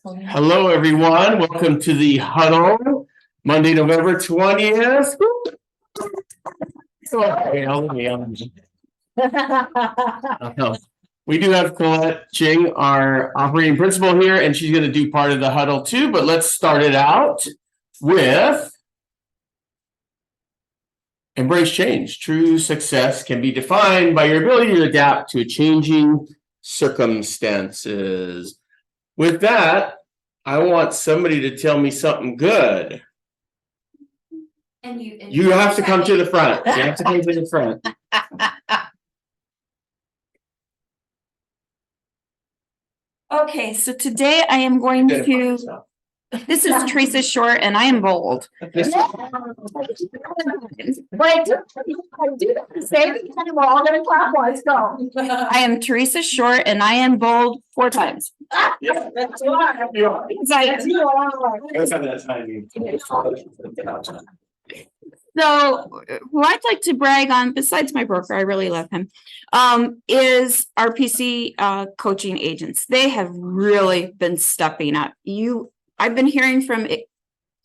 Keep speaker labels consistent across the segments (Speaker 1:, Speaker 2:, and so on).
Speaker 1: Hello, everyone. Welcome to the huddle, Monday, November 20th. We do have Colette Ching, our operating principal here, and she's going to do part of the huddle too. But let's start it out with embrace change. True success can be defined by your ability to adapt to changing circumstances. With that, I want somebody to tell me something good. And you have to come to the front. You have to come to the front.
Speaker 2: Okay, so today I am going to. This is Teresa Short, and I am bold.
Speaker 3: Wait, I do that the same time. We're all going to clap. Let's go.
Speaker 2: I am Teresa Short, and I am bold 4 times.
Speaker 1: Yeah, that's
Speaker 2: So, who I'd like to brag on, besides my broker, I really love him, is our PC coaching agents. They have really been stepping up. I've been hearing from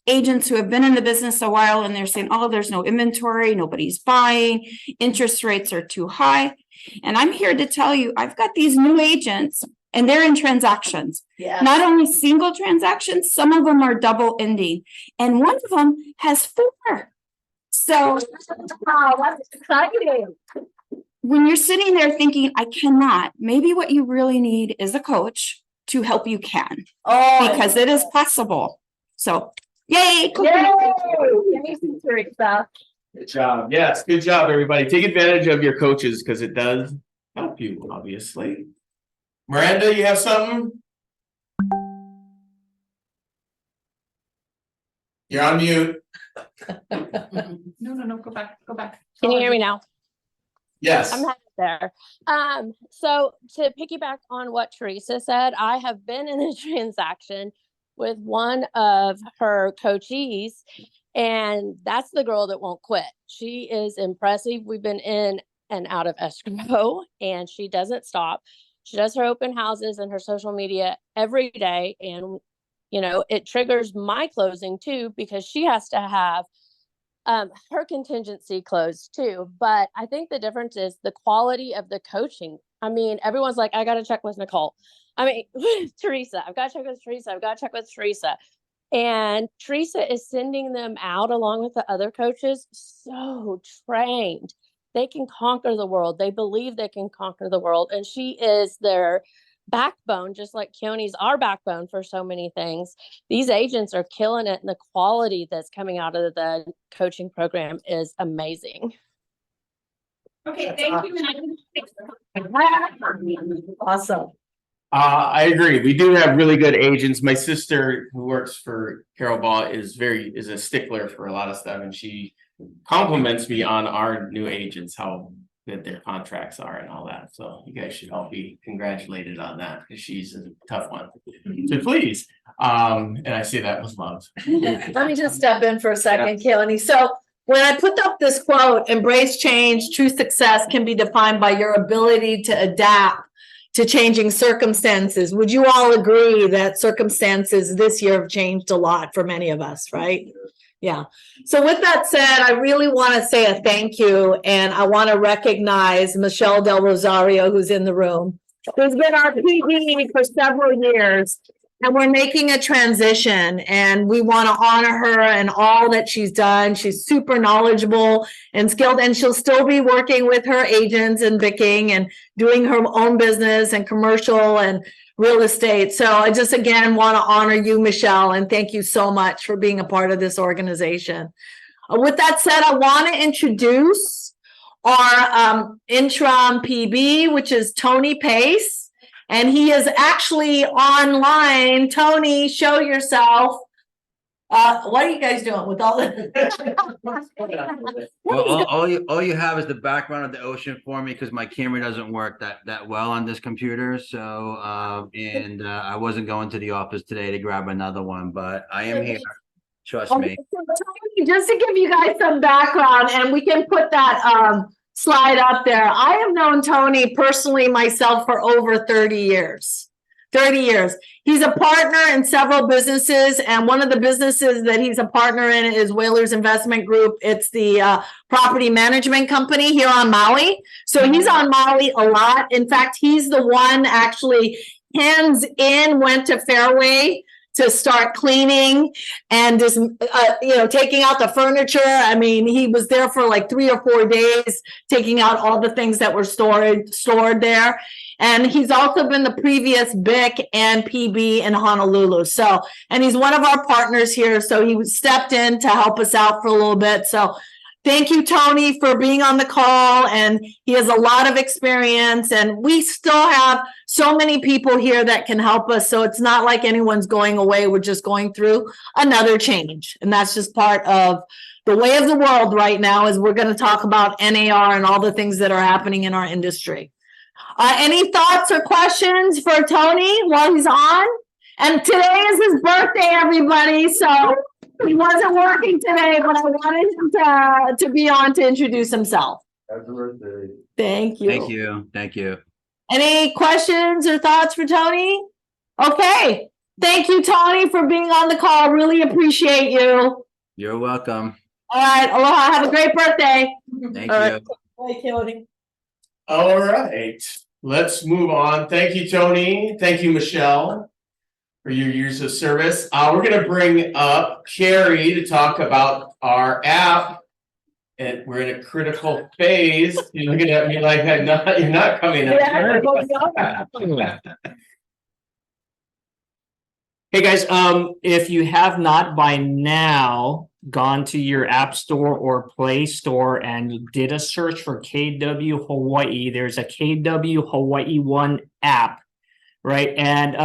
Speaker 2: agents who have been in the business a while, and they're saying, oh, there's no inventory, nobody's buying, interest rates are too high. And I'm here to tell you, I've got these new agents, and they're in transactions.
Speaker 3: Yes.
Speaker 2: Not only single transactions, some of them are double ending, and one of them has 4. So
Speaker 3: that's exciting.
Speaker 2: when you're sitting there thinking, I cannot, maybe what you really need is a coach to help you can, because it is possible. So, yay!
Speaker 1: Good job. Yes, good job, everybody. Take advantage of your coaches because it does help you, obviously. Miranda, you have something? You're on mute.
Speaker 3: No, go back.
Speaker 4: Can you hear me now?
Speaker 1: Yes.
Speaker 4: I'm headed there. So to piggyback on what Teresa said, I have been in a transaction with one of her coachees, and that's the girl that won't quit. She is impressive. We've been in and out of escrow, and she doesn't stop. She does her open houses and her social media every day, and it triggers my closing too, because she has to have her contingency closed too. But I think the difference is the quality of the coaching. I mean, everyone's like, I got to check with Nicole. I mean, with Teresa, I've got to check with Teresa. I've got to check with Teresa. And Teresa is sending them out along with the other coaches, so trained. They can conquer the world. They believe they can conquer the world. And she is their backbone, just like Keone's our backbone for so many things. These agents are killing it, and the quality that's coming out of the coaching program is amazing.
Speaker 3: Okay, thank you. Awesome.
Speaker 1: I agree. We do have really good agents. My sister, who works for Carol Ball, is a stickler for a lot of stuff, and she compliments me on our new agents, how good their contracts are and all that. So you guys should all be congratulated on that, because she's a tough one to please. And I say that with love.
Speaker 3: Let me just step in for a second, Keone. So when I put up this quote, embrace change, true success can be defined by your ability to adapt to changing circumstances. Would you all agree that circumstances this year have changed a lot for many of us, right? Yeah. So with that said, I really want to say a thank you, and I want to recognize Michelle Del Rosario, who's in the room, who's been our PD for several years, and we're making a transition, and we want to honor her and all that she's done. She's super knowledgeable and skilled, and she'll still be working with her agents and Bicking and doing her own business and commercial and real estate. So I just again want to honor you, Michelle, and thank you so much for being a part of this organization. With that said, I want to introduce our interim PB, which is Tony Pace, and he is actually online. Tony, show yourself. What are you guys doing with all this?
Speaker 5: Well, all you have is the background of the ocean for me, because my camera doesn't work that well on this computer. So I wasn't going to the office today to grab another one, but I am here. Trust me.
Speaker 3: So Tony, just to give you guys some background, and we can put that slide up there. I have known Tony personally myself for over 30 years. 30 years. He's a partner in several businesses, and one of the businesses that he's a partner in is Whalers Investment Group. It's the property management company here on Maui. So he's on Maui a lot. In fact, he's the one actually hands in, went to Fairway to start cleaning and just, taking out the furniture. I mean, he was there for like 3 or 4 days, taking out all the things that were stored there. And he's also been the previous BIC and PB in Honolulu. So, and he's one of our partners here. So he stepped in to help us out for a little bit. So thank you, Tony, for being on the call. And he has a lot of experience, and we still have so many people here that can help us. So it's not like anyone's going away. We're just going through another change. And that's just part of the way of the world right now, is we're going to talk about NAR and all the things that are happening in our industry. Any thoughts or questions for Tony while he's on? And today is his birthday, everybody. So he wasn't working today, but I wanted him to be on to introduce himself.
Speaker 6: Happy birthday.
Speaker 3: Thank you.
Speaker 5: Thank you. Thank you.
Speaker 3: Any questions or thoughts for Tony? Okay. Thank you, Tony, for being on the call. Really appreciate you.
Speaker 5: You're welcome.
Speaker 3: All right. Aloha. Have a great birthday.
Speaker 5: Thank
Speaker 3: All
Speaker 5: you.
Speaker 3: right. Bye, Tony.
Speaker 1: All right, let's move on. Thank you, Tony. Thank you, Michelle, for your years of service. We're gonna bring up Carrie to talk about our app. And we're in a critical phase. You're looking at me like you're not coming up.
Speaker 7: Hey guys, if you have not by now gone to your App Store or Play Store and did a search for KW Hawaii, there's a KW Hawaii 1 app, right? And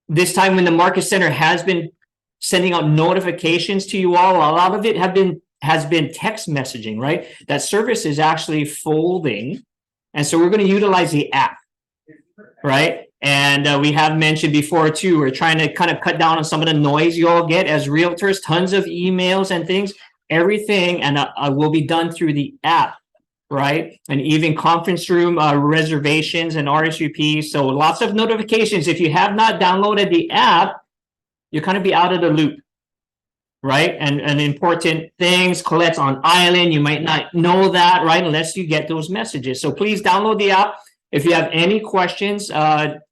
Speaker 7: this time when the Market Center has been sending out notifications to you all, a lot of it has been text messaging, right? That service is actually folding. And so we're going to utilize the app, right? And we have mentioned before too, we're trying to kind of cut down on some of the noise you all get as realtors, tons of emails and things, everything, and will be done through the app, right? And even conference room reservations and RSVPs. So lots of notifications. If you have not downloaded the app, you kind of be out of the loop, right? And important things, Colette's on island, you might not know that, right? Unless you get those messages. So please download the app. If you have any questions,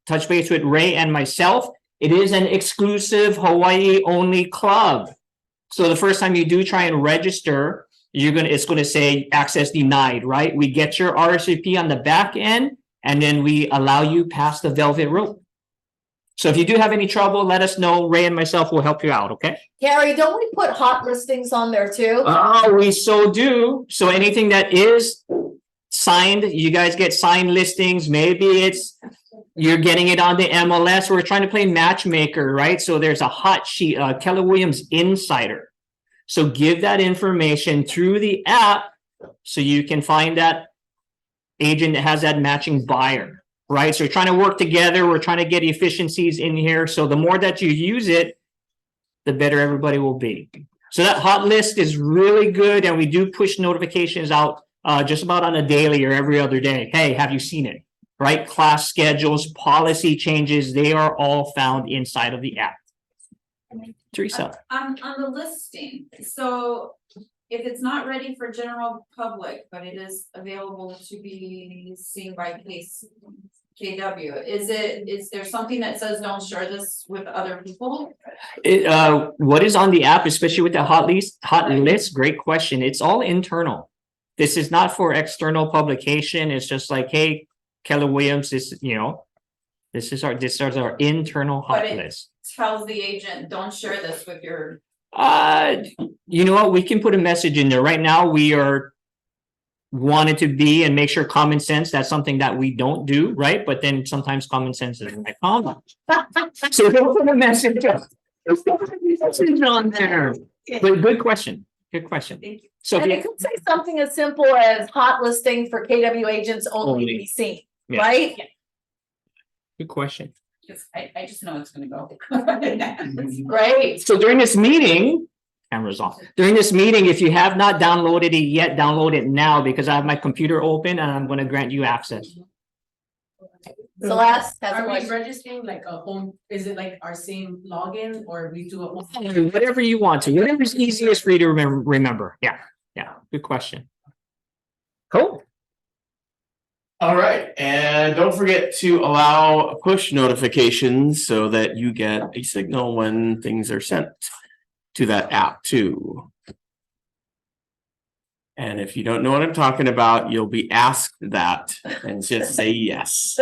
Speaker 7: touch base with Ray and myself. It is an exclusive Hawaii only club. So the first time you do try and register, it's going to say access denied, right? We get your RSVP on the back end, and then we allow you past the velvet rope. So if you do have any trouble, let us know. Ray and myself will help you out, okay?
Speaker 3: Carrie, don't we put hot listings on there too?
Speaker 7: Oh, we so do. So anything that is signed, you guys get signed listings. Maybe you're getting it on the MLS. We're trying to play matchmaker, right? So there's a hot sheet, Keller Williams Insider. So give that information through the app so you can find that agent that has that matching buyer, right? So we're trying to work together. We're trying to get efficiencies in here. So the more that you use it, the better everybody will be. So that hot list is really good. And we do push notifications out just about on a daily or every other day. Hey, have you seen it? Right? Class schedules, policy changes, they are all found inside of the app. Teresa.
Speaker 8: On the listing, so if it's not ready for general public, but it is available to be seen by KW, is there something that says don't share this with other people?
Speaker 7: What is on the app, especially with the hot list? Great question. It's all internal. This is not for external publication. It's just like, hey, Keller Williams, this is our internal hot list.
Speaker 8: Tells the agent, don't share this with your.
Speaker 7: You know what? We can put a message in there. Right now, we are wanted to be and make sure common sense. That's something that we don't do, right? But then sometimes common sense is like common. So we'll put a message on there. But good question. Good question.
Speaker 8: Thank you.
Speaker 7: So
Speaker 3: And it could say something as simple as hot listing for KW agents only to be seen,
Speaker 7: Yeah.
Speaker 3: right?
Speaker 7: good question.
Speaker 8: Because I just know it's gonna go.
Speaker 3: Great.
Speaker 7: So during this meeting, cameras off. During this meeting, if you have not downloaded it yet, download it now because I have my computer open and I'm going to grant you access.
Speaker 3: Celeste has a
Speaker 6: Are we
Speaker 3: question.
Speaker 6: registering like a home, is it like our same login or we do a?
Speaker 7: Whatever you want to, whatever's easiest for you to remember. Yeah, good question. Cool.
Speaker 1: All right, and don't forget to allow push notifications so that you get a signal when things are sent to that app too. And if you don't know what I'm talking about, you'll be asked that and just say yes.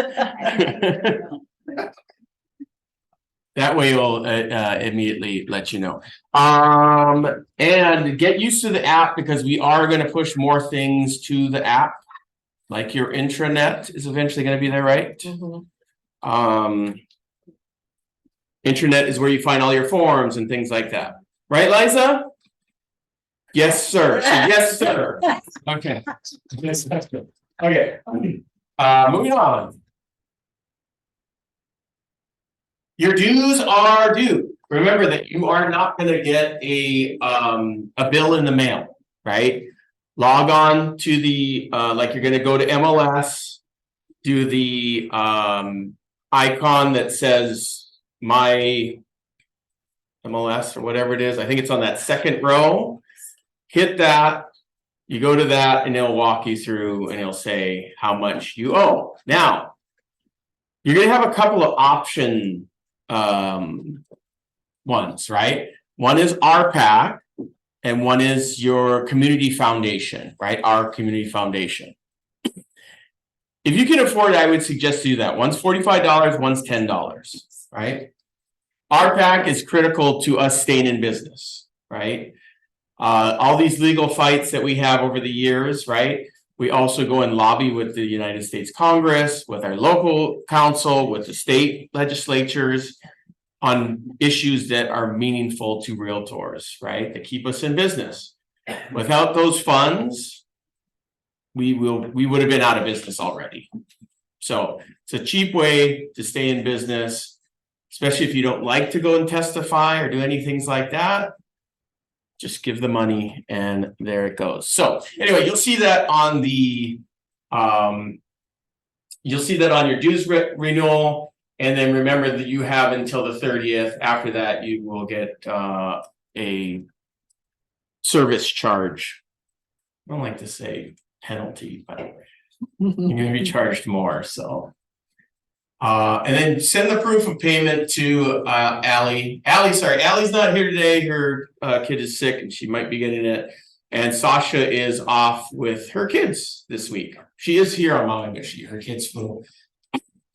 Speaker 1: That way we'll immediately let you know. And get used to the app because we are going to push more things to the app. Like your intranet is eventually going to be there, right?
Speaker 3: Mhm.
Speaker 1: Intranet is where you find all your forms and things like that. Right, Liza? Yes, sir. So, yes, sir. Okay. Yes, that's good. Okay. Moving on. Your dues are due. Remember that you are not going to get a bill in the mail, right? Log on to the like you're going to go to MLS, do the icon that says my MLS or whatever it is. I think it's on that second row. Hit that. You go to that and it'll walk you through and it'll say how much you owe. Now, you're going to have a couple of option ones, right? One is RPAC and one is your community foundation, right? Our community foundation. If you can afford it, I would suggest do that. One's $45, one's $10, right? RPAC is critical to us staying in business, right? All these legal fights that we have over the years, right? We also go and lobby with the United States Congress, with our local council, with the state legislatures on issues that are meaningful to realtors, right? That keep us in business. Without those funds, we would have been out of business already. So it's a cheap way to stay in business, especially if you don't like to go and testify or do any things like that. Just give the money and there it goes. So anyway, you'll see that on the you'll see that on your dues renewal. And then remember that you have until the 30th. After that, you will get a service charge. I don't like to say penalty, but you're going to be charged more. So, and then send the proof of payment to Allie. Allie's not here today. Her kid is sick and she might be getting it. And Sasha is off with her kids this week. She is here on Maui, but her kids flew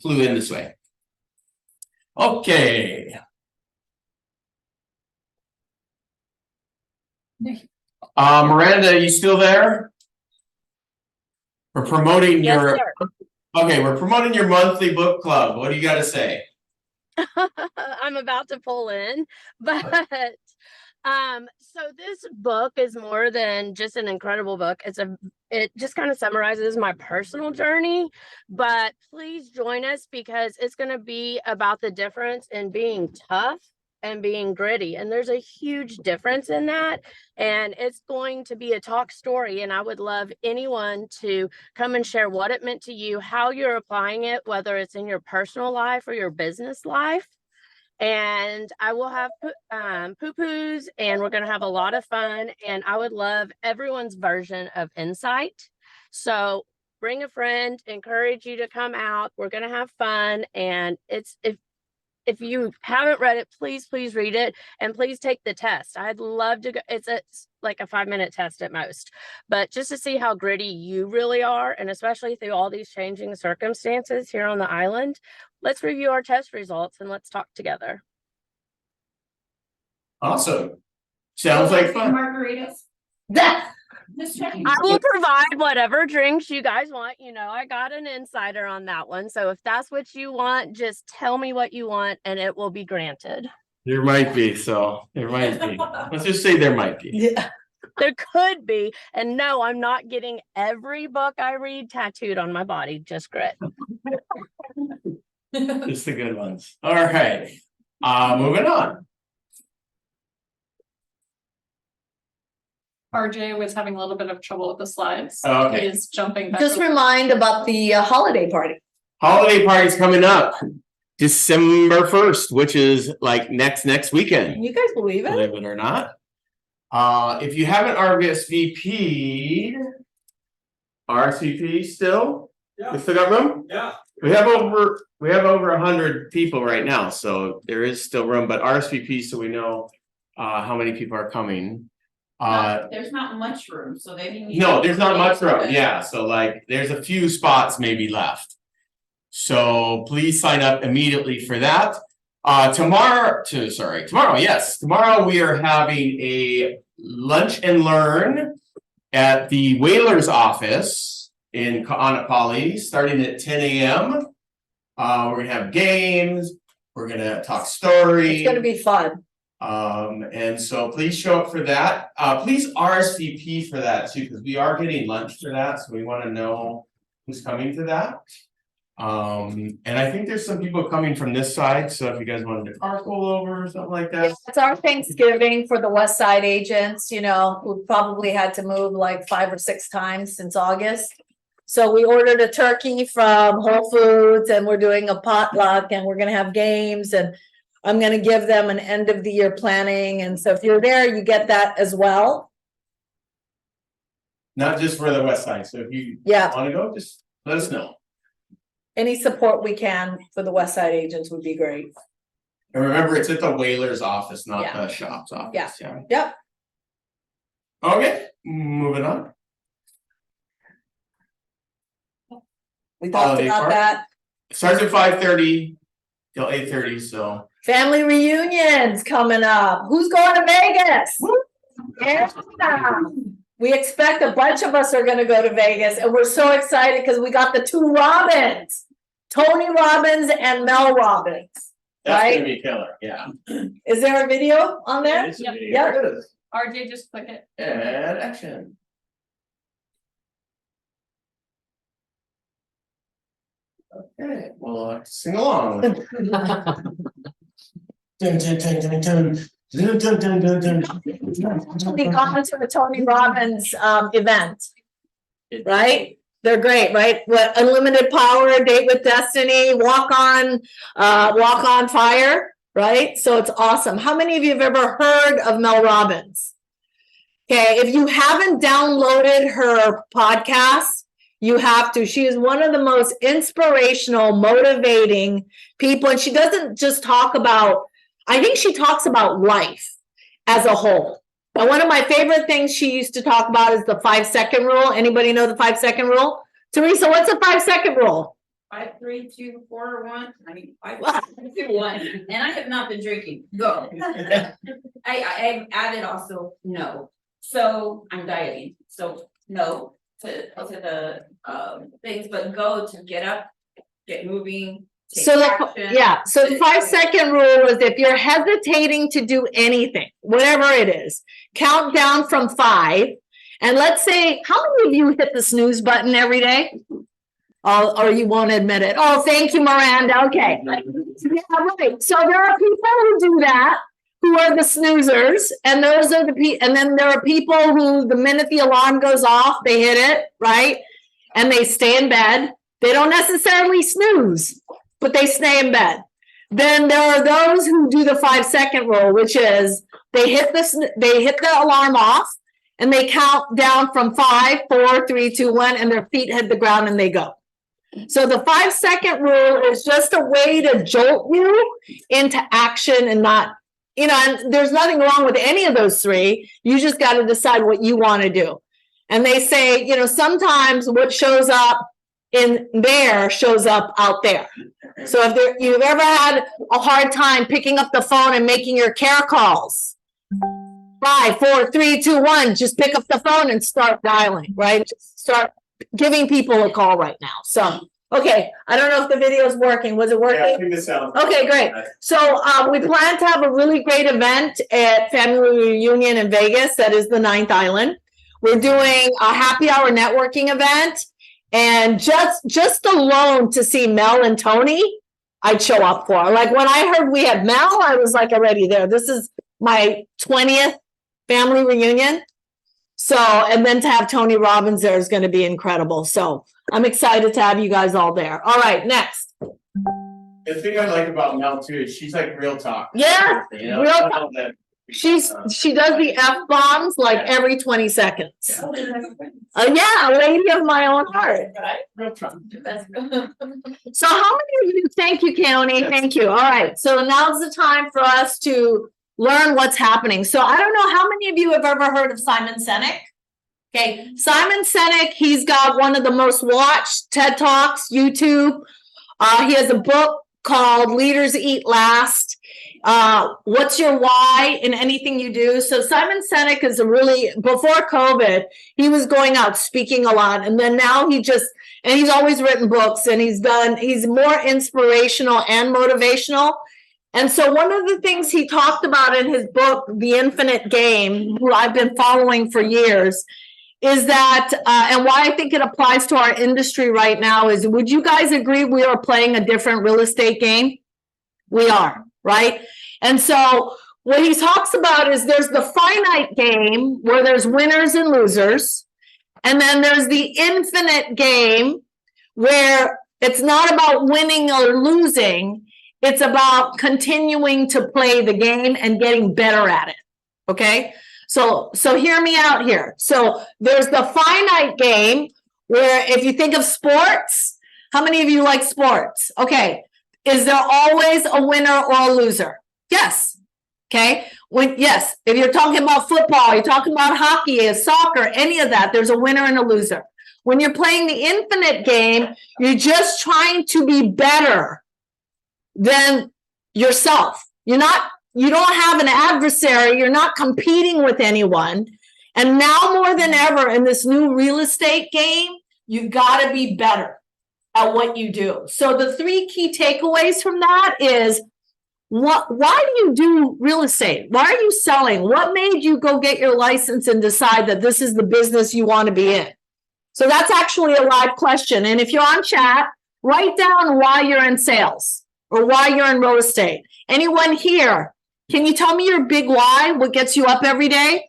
Speaker 1: in this way. Okay. Miranda, are you still there? We're promoting
Speaker 4: Yes,
Speaker 1: your
Speaker 4: sir.
Speaker 1: okay, we're promoting your monthly book club. What do you got to say?
Speaker 4: I'm about to pull in, but so this book is more than just an incredible book. It just kind of summarizes my personal journey, but please join us because it's going to be about the difference in being tough and being gritty. And there's a huge difference in that. And it's going to be a talk story. And I would love anyone to come and share what it meant to you, how you're applying it, whether it's in your personal life or your business life. And I will have poo-poos and we're going to have a lot of fun. And I would love everyone's version of insight. So bring a friend, encourage you to come out. We're going to have fun. And if you haven't read it, please read it and please take the test. I'd love to go. It's like a 5-minute test at most, but just to see how gritty you really are. And especially through all these changing circumstances here on the island, let's review our test results and let's talk together.
Speaker 1: Awesome. Sounds like fun.
Speaker 8: Margaritas. Just checking.
Speaker 4: I will provide whatever drinks you guys want. You know, I got an insider on that one. So if that's what you want, just tell me what you want and it will be granted.
Speaker 1: There might be, so there might be. Let's just say there might be.
Speaker 3: Yeah.
Speaker 4: There could be. And no, I'm not getting every book I read tattooed on my body, just grit.
Speaker 1: Just the good ones. All right. Moving on.
Speaker 9: RJ was having a little bit of trouble with the slides.
Speaker 1: Oh, okay.
Speaker 9: He is jumping back.
Speaker 3: Just remind about the holiday party.
Speaker 1: holiday party's coming up. December 1st, which is like next weekend,
Speaker 3: Can you guys believe it?
Speaker 1: believe it or not. If you haven't RSVP'd, RSVP still?
Speaker 9: Yeah.
Speaker 1: We still got room?
Speaker 9: Yeah.
Speaker 1: We have over 100 people right now, so there is still room, but RSVP so we know how many people are coming.
Speaker 8: There's not much room, so they need.
Speaker 1: No, there's not much room, yeah, so like, there's a few spots maybe left. So please sign up immediately for that. Tomorrow, yes, tomorrow we are having a lunch and learn at the Whalers office in Anapali, starting at 10 a.m. We're gonna have games, we're gonna talk story.
Speaker 3: It's gonna be fun.
Speaker 1: And so please show up for that. Please RSVP for that too, because we are getting lunch for that, so we want to know who's coming to that. And I think there's some people coming from this side, so if you guys wanted to carpool over or something like that.
Speaker 3: It's our Thanksgiving for the West Side agents, you know, who probably had to move like 5 or 6 times since August. So we ordered a turkey from Whole Foods and we're doing a potluck and we're gonna have games and I'm gonna give them an end of the year planning. And so if you're there, you get that as well.
Speaker 1: Not just for the west side, so if you
Speaker 3: Yeah,
Speaker 1: wanna go, just let us know.
Speaker 3: any support we can for the West Side agents would be great.
Speaker 1: And remember, it's at the Whalers office, not
Speaker 3: Yeah.
Speaker 1: the shop's office, yeah.
Speaker 3: Yep.
Speaker 1: Okay, moving on.
Speaker 3: We talked
Speaker 1: Holiday
Speaker 3: about
Speaker 1: party.
Speaker 3: that.
Speaker 1: Starts at 5:30 till 8:30, so.
Speaker 3: Family reunions coming up. Who's going to Vegas? Yeah. We expect a bunch of us are gonna go to Vegas and we're so excited because we got the 2 Robins. Tony Robbins and Mel Robbins.
Speaker 1: That's
Speaker 3: Right?
Speaker 1: gonna be killer, yeah.
Speaker 3: Is there a video on there?
Speaker 1: It's a
Speaker 8: Yep.
Speaker 1: video.
Speaker 3: Yep.
Speaker 1: There it is.
Speaker 8: RJ, just click it.
Speaker 1: And action. Okay, well, sing along. Dun, dun, dun, dun, dun. Dun, dun, dun, dun, dun.
Speaker 3: We gone to the Tony Robbins event. Right? They're great, right? What unlimited power, date with destiny, walk on fire, right? So it's awesome. How many of you have ever heard of Mel Robbins? Okay, if you haven't downloaded her podcast, you have to. She is one of the most inspirational, motivating people. And she doesn't just talk about, I think she talks about life as a whole. And one of my favorite things she used to talk about is the 5-second rule. Anybody know the 5-second rule? Teresa, what's the 5-second rule?
Speaker 8: 5, 3, 2, 4, 1. I mean, 5, 2, 1. And I have not been drinking. Go. I added also no. So I'm dieting. So no to the things, but go to get up, get moving. take
Speaker 3: So
Speaker 8: action.
Speaker 3: so the 5-second rule is if you're hesitating to do anything, whatever it is, count down from 5. And let's say, how many of you hit the snooze button every day? Oh, or you won't admit it. Oh, thank you, Miranda. Okay. Yeah, right. So there are people who do that, who are the snoozers, and those are and then there are people who, the minute the alarm goes off, they hit it, right? And they stay in bed. They don't necessarily snooze, but they stay in bed. Then there are those who do the 5-second rule, which is they hit the alarm off and they count down from 5, 4, 3, 2, 1, and their feet hit the ground and they go. So the 5-second rule is just a way to jolt you into action and not, and there's nothing wrong with any of those 3. You just got to decide what you want to do. And they say, sometimes what shows up in there shows up out there. So if you've ever had a hard time picking up the phone and making your care calls, 5, 4, 3, 2, 1, just pick up the phone and start dialing, right? Just start giving people a call right now. So, okay, I don't know if the video is working. Was it working?
Speaker 1: Yeah, I think this sounds.
Speaker 3: Okay, great. So we plan to have a really great event at Family Reunion in Vegas. That is the 9th Island. We're doing a happy hour networking event. And just alone to see Mel and Tony, I'd show up for. Like when I heard we had Mel, I was like already there. This is my 20th family reunion. So, and then to have Tony Robbins there is going to be incredible. So I'm excited to have you guys all there. All right, next.
Speaker 1: The thing I like about Mel too is she's like real talk.
Speaker 3: Yeah,
Speaker 1: You know,
Speaker 3: real
Speaker 1: I
Speaker 3: talk.
Speaker 1: love that.
Speaker 3: She does the F-bombs like every 20 seconds. Yeah, a lady of my own heart.
Speaker 1: Real talk.
Speaker 3: So how many of you, thank you, County, thank you. All right, so now's the time for us to learn what's happening. So I don't know how many of you have ever heard of Simon Sinek? Okay, Simon Sinek, he's got one of the most watched TED Talks, YouTube. He has a book called Leaders Eat Last. What's your why in anything you do? So Simon Sinek is before COVID, he was going out speaking a lot. And then now he's always written books and he's more inspirational and motivational. And so one of the things he talked about in his book, The Infinite Game, who I've been following for years, is that, and why I think it applies to our industry right now is, would you guys agree we are playing a different real estate game? We are, right? And so what he talks about is there's the finite game where there's winners and losers. And then there's the infinite game where it's not about winning or losing. It's about continuing to play the game and getting better at it. Okay? So hear me out here. So there's the finite game where if you think of sports, how many of you like sports? Okay. Is there always a winner or a loser? Yes. Okay. Yes. If you're talking about football, you're talking about hockey, soccer, any of that, there's a winner and a loser. When you're playing the infinite game, you're just trying to be better than yourself. You don't have an adversary. You're not competing with anyone. And now more than ever in this new real estate game, you've got to be better at what you do. So the 3 key takeaways from that is, why do you do real estate? Why are you selling? What made you go get your license and decide that this is the business you want to be in? So that's actually a live question. And if you're on chat, write down why you're in sales or why you're in real estate. Anyone here? Can you tell me your big why? What gets you up every day?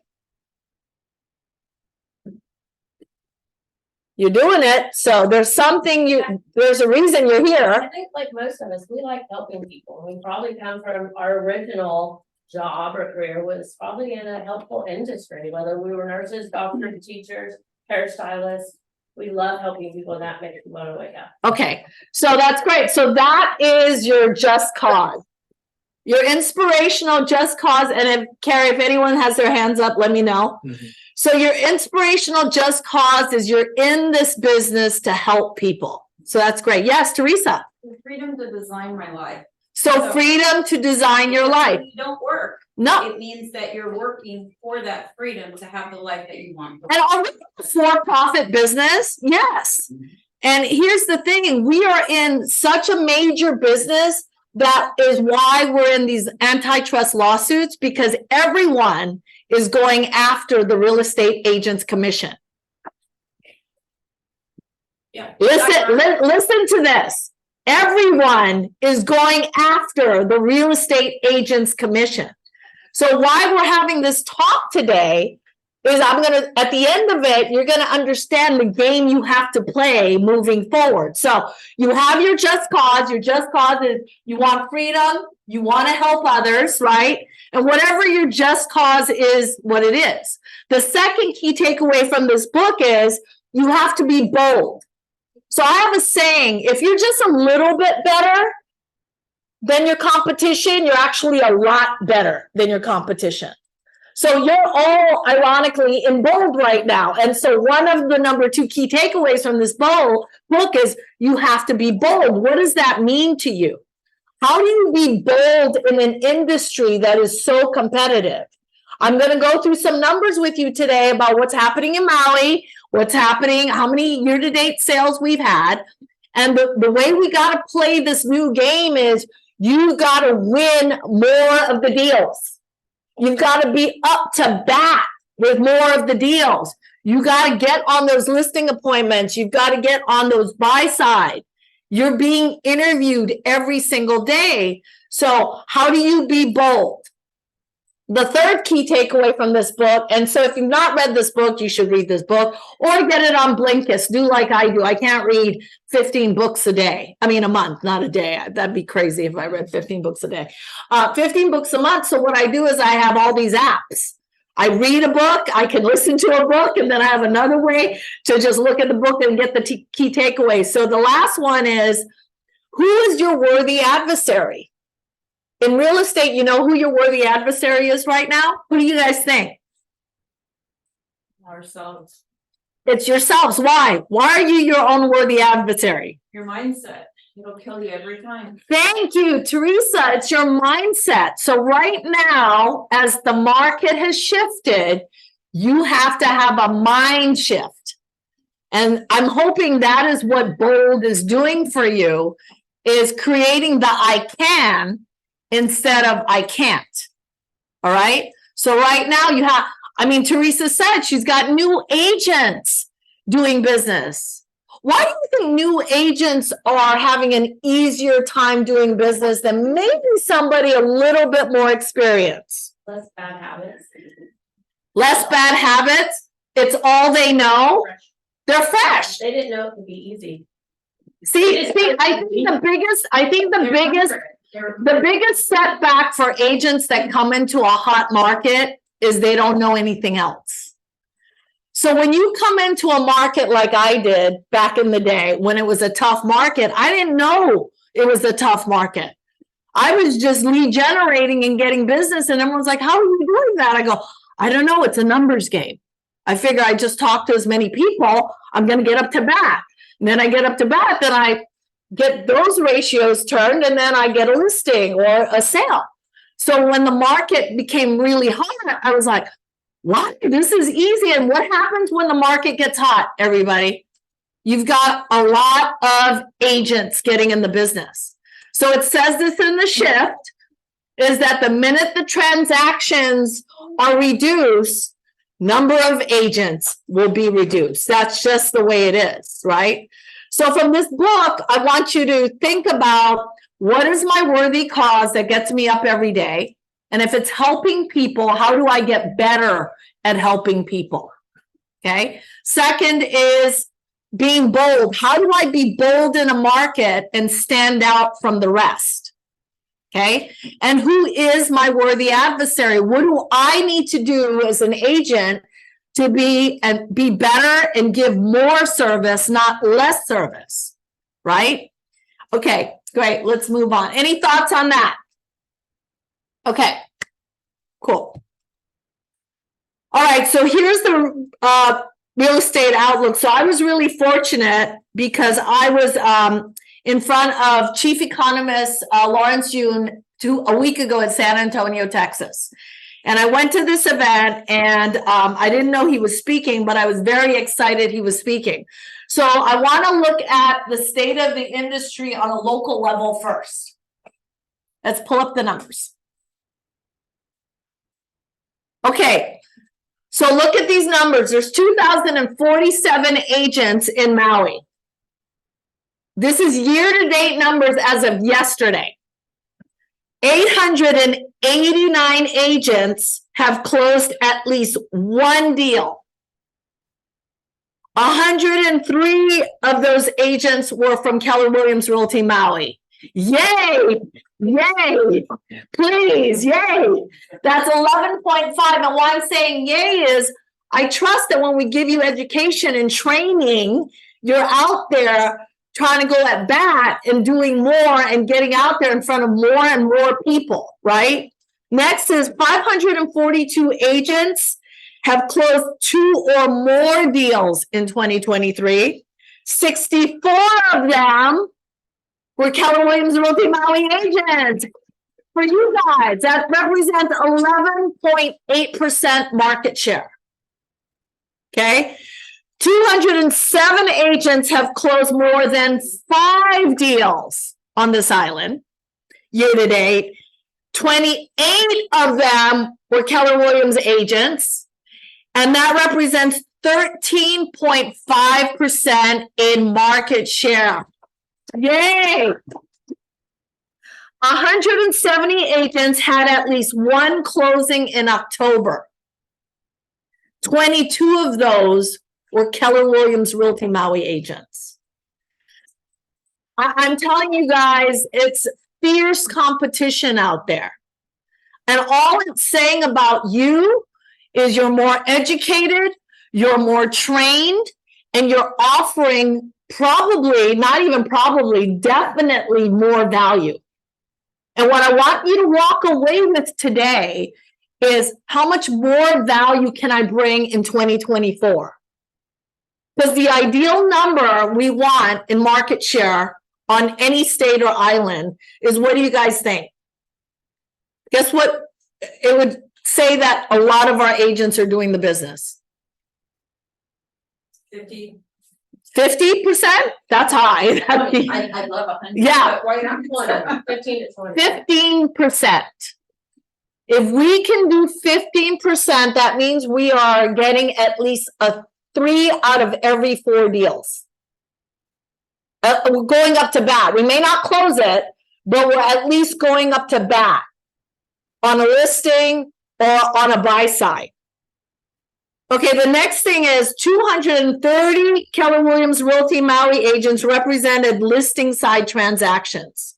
Speaker 3: You're doing it. So there's a reason you're
Speaker 4: I
Speaker 3: here.
Speaker 4: think like most of us, we like helping people. We probably come from our original job or career was probably in a helpful industry, whether we were nurses, doctors, teachers, hairstylists. We love helping people and that makes me want to wake up.
Speaker 3: Okay. So that's great. So that is your just cause. Your inspirational just cause. And if Carrie, if anyone has their hands up, let me know. So your inspirational just cause is you're in this business to help people. So that's great. Yes, Teresa.
Speaker 8: Freedom to design my life.
Speaker 3: So freedom to design your life.
Speaker 8: You don't work.
Speaker 3: No.
Speaker 8: It means that you're working for that freedom to have the life that you want.
Speaker 3: And are we a for-profit business? Yes. And here's the thing, we are in such a major business. That is why we're in these antitrust lawsuits, because everyone is going after the real estate agents commission.
Speaker 8: Yeah.
Speaker 3: Listen to this. Everyone is going after the real estate agents commission. So why we're having this talk today is at the end of it, you're going to understand the game you have to play moving forward. So you have your just cause. Your just cause is you want freedom. You want to help others, right? And whatever your just cause is, what it is. The second key takeaway from this book is you have to be bold. So I have a saying, if you're just a little bit better than your competition, you're actually a lot better than your competition. So you're all ironically in bold right now. And so one of the number 2 key takeaways from this book is you have to be bold. What does that mean to you? How do you be bold in an industry that is so competitive? I'm going to go through some numbers with you today about what's happening in Maui, what's happening, how many year-to-date sales we've had. And the way we got to play this new game is you got to win more of the deals. You've got to be up to bat with more of the deals. You got to get on those listing appointments. You've got to get on those buy side. You're being interviewed every single day. So how do you be bold? the third key takeaway from this book, and so if you've not read this book, you should read this book or get it on Blinkist. Do like I do. I can't read 15 books a day. I mean, a month, not a day. That'd be crazy if I read 15 books a day. 15 books a month. So what I do is I have all these apps. I read a book, I can listen to a book, and then I have another way to just look at the book and get the key takeaways. So the last one is, who is your worthy adversary? In real estate, you know who your worthy adversary is right now? Who do you guys think?
Speaker 8: Ourselves,
Speaker 3: It's yourselves. Why? Why are you your own worthy adversary?
Speaker 8: your mindset, it'll kill you every time.
Speaker 3: Thank you, Teresa. It's your mindset. So right now, as the market has shifted, you have to have a mind shift. And I'm hoping that is what Bold is doing for you, is creating the I can instead of I can't. All right. So right now you have, I mean, Teresa said she's got new agents doing business. Why do you think new agents are having an easier time doing business than maybe somebody a little bit more experienced?
Speaker 4: Less bad habits.
Speaker 3: Less bad habits. It's all they know. They're fresh.
Speaker 4: They didn't know it could be easy.
Speaker 3: See, I think the biggest setback for agents that come into a hot market is they don't know anything else. So when you come into a market like I did back in the day, when it was a tough market, I didn't know it was a tough market. I was just lead generating and getting business, and everyone's like, how are you doing that? I go, I don't know, it's a numbers game. I figure I just talk to as many people, I'm going to get up to bat. And then I get up to bat, then I get those ratios turned, and then I get a listing or a sale. So when the market became really hot, I was like, what? This is easy. And what happens when the market gets hot, everybody? You've got a lot of agents getting in the business. So it says this in the shift, is that the minute the transactions are reduced, number of agents will be reduced. That's just the way it is, right? So from this book, I want you to think about, what is my worthy cause that gets me up every day? And if it's helping people, how do I get better at helping people? Okay. Second is being bold. How do I be bold in a market and stand out from the rest? Okay. And who is my worthy adversary? What do I need to do as an agent to be better and give more service, not less service? Right? Okay, great. Let's move on. Any thoughts on that? Okay, cool. All right, so here's the real estate outlook. So I was really fortunate because I was in front of Chief Economist Lawrence Yun a week ago in San Antonio, Texas. And I went to this event, and I didn't know he was speaking, but I was very excited he was speaking. So I want to look at the state of the industry on a local level first. Let's pull up the numbers. Okay, so look at these numbers. There's 2,047 agents in Maui. This is year-to-date numbers as of yesterday. 889 agents have closed at least one deal. 103 of those agents were from Keller Williams Realty Maui. Yay! Yay! Please, yay! That's 11.5. And why I'm saying yay is I trust that when we give you education and training, you're out there trying to go at bat and doing more and getting out there in front of more and more people, right? Next is 542 agents have closed 2 or more deals in 2023. 64 of them were Keller Williams Realty Maui agents. For you guys, that represents 11.8% market share. Okay. 207 agents have closed more than 5 deals on this island year to date. 28 of them were Keller Williams agents, and that represents 13.5% in market share. Yay! 170 agents had at least one closing in October. 22 of those were Keller Williams Realty Maui agents. I'm telling you guys, it's fierce competition out there. And all it's saying about you is you're more educated, you're more trained, and you're offering probably, not even probably, definitely more value. And what I want you to walk away with today is how much more value can I bring in 2024? Because the ideal number we want in market share on any state or island is, what do you guys think? Guess what? It would say that a lot of our agents are doing the business.
Speaker 8: 50.
Speaker 3: 50%? That's high. That'd be-
Speaker 8: I'd love 100.
Speaker 3: Yeah.
Speaker 8: But why not 20? 15 to 20.
Speaker 3: 15%. If we can do 15%, that means we are getting at least a 3 out of every 4 deals. We're going up to bat. We may not close it, but we're at least going up to bat on a listing or on a buy side. Okay, the next thing is 230 Keller Williams Realty Maui agents represented listing side transactions.